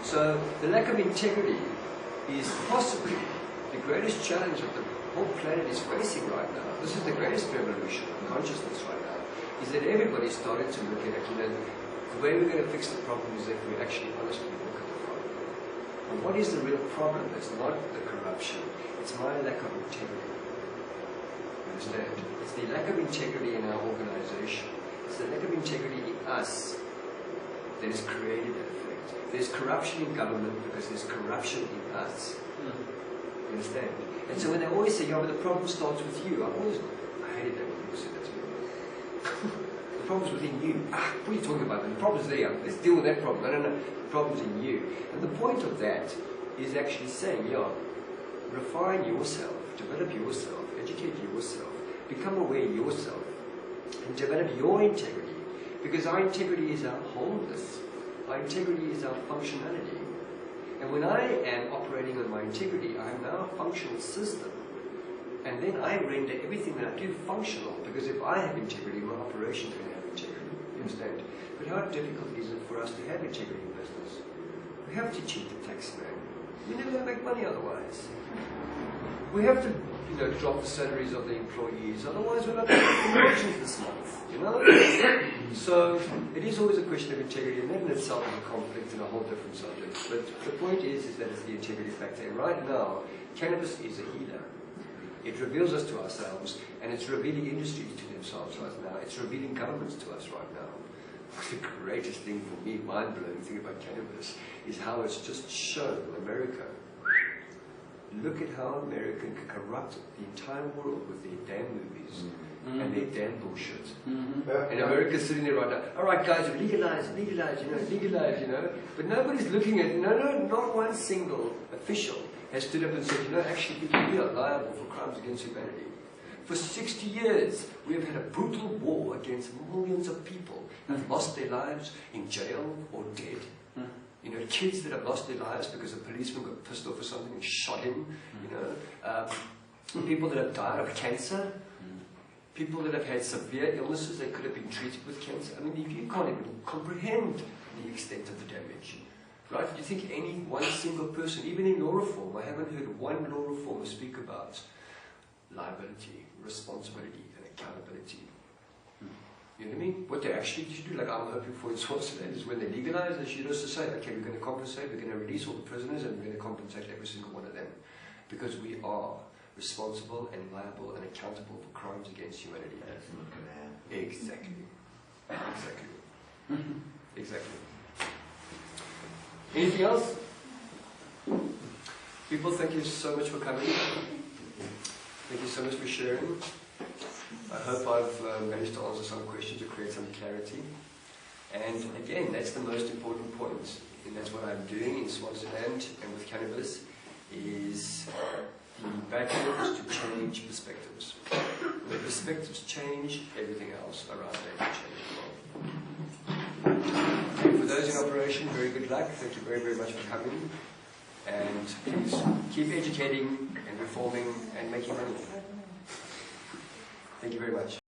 So the lack of integrity is possibly the greatest challenge that the whole planet is facing right now. This is the greatest revolution of consciousness right now, is that everybody started to look at it, you know, the way we're going to fix the problem is if we actually honestly look at the problem. And what is the real problem? It's not the corruption, it's my lack of integrity. You understand? It's the lack of integrity in our organization. It's the lack of integrity in us that has created that effect. There's corruption in government because there's corruption in us. You understand? And so when they always say, yeah, but the problem starts with you, I hated that when people said that to me. The problem's within you. What are you talking about? The problem's there. Let's deal with that problem. No. The problem's in you. And the point of that is actually saying, yeah, refine yourself, develop yourself, educate yourself, become aware yourself, and develop your integrity. Because our integrity is our wholeness. Our integrity is our functionality. And when I am operating on my integrity, I am now a functional system. And then I render everything that I do functional, because if I have integrity, my operations are going to have integrity. You understand? But how difficult is it for us to have integrity in business? We have to cheat the tax man. We're never going to make money otherwise. We have to, you know, drop the salaries of the employees, otherwise we're not going to get promotions this month, you know? So it is always a question of integrity, and that in itself is a conflict and a whole different subject. But the point is that it's the integrity factor. And right now, cannabis is a healer. It reveals us to ourselves, and it's revealing industries to themselves right now. It's revealing governments to us right now. The greatest thing for me, mind-blowing thing about cannabis, is how it's just shown America. Look at how America can corrupt the entire world with their damn movies and their damn bullshit. And America's sitting there right now, all right guys, legalize, you know. But nobody's looking at, not one single official has stood up and said, you know, actually people, we are liable for crimes against humanity. For 60 years, we have had a brutal war against millions of people who have lost their lives in jail or dead. You know, kids that have lost their lives because a policeman got pissed off or something and shot him. You know, people that have died of cancer. People that have had severe illnesses that could have been treated with cancer. I mean, you can't even comprehend the extent of the damage. Right? Do you think any one single person, even in law reform, I haven't heard one law reformer speak about liability, responsibility, and accountability. You know what I mean? What they actually should do, like I'm hoping for in Swaziland, is when they legalize, they should also say, okay, we're going to compensate, we're going to release all the prisoners, and we're going to compensate every single one of them. Because we are responsible and liable and accountable for crimes against humanity. That's not going to happen. Exactly. Exactly. Anything else? People, thank you so much for coming. Thank you so much for sharing. I hope I've managed to answer some questions or create some clarity. And again, that's the most important point. And that's what I'm doing in Swaziland and with cannabis, is the battle is to change perspectives. When perspectives change, everything else around them will change as well. And for those in operation, very good luck. Thank you very, very much for coming. And please keep educating and reforming and making money. Thank you very much.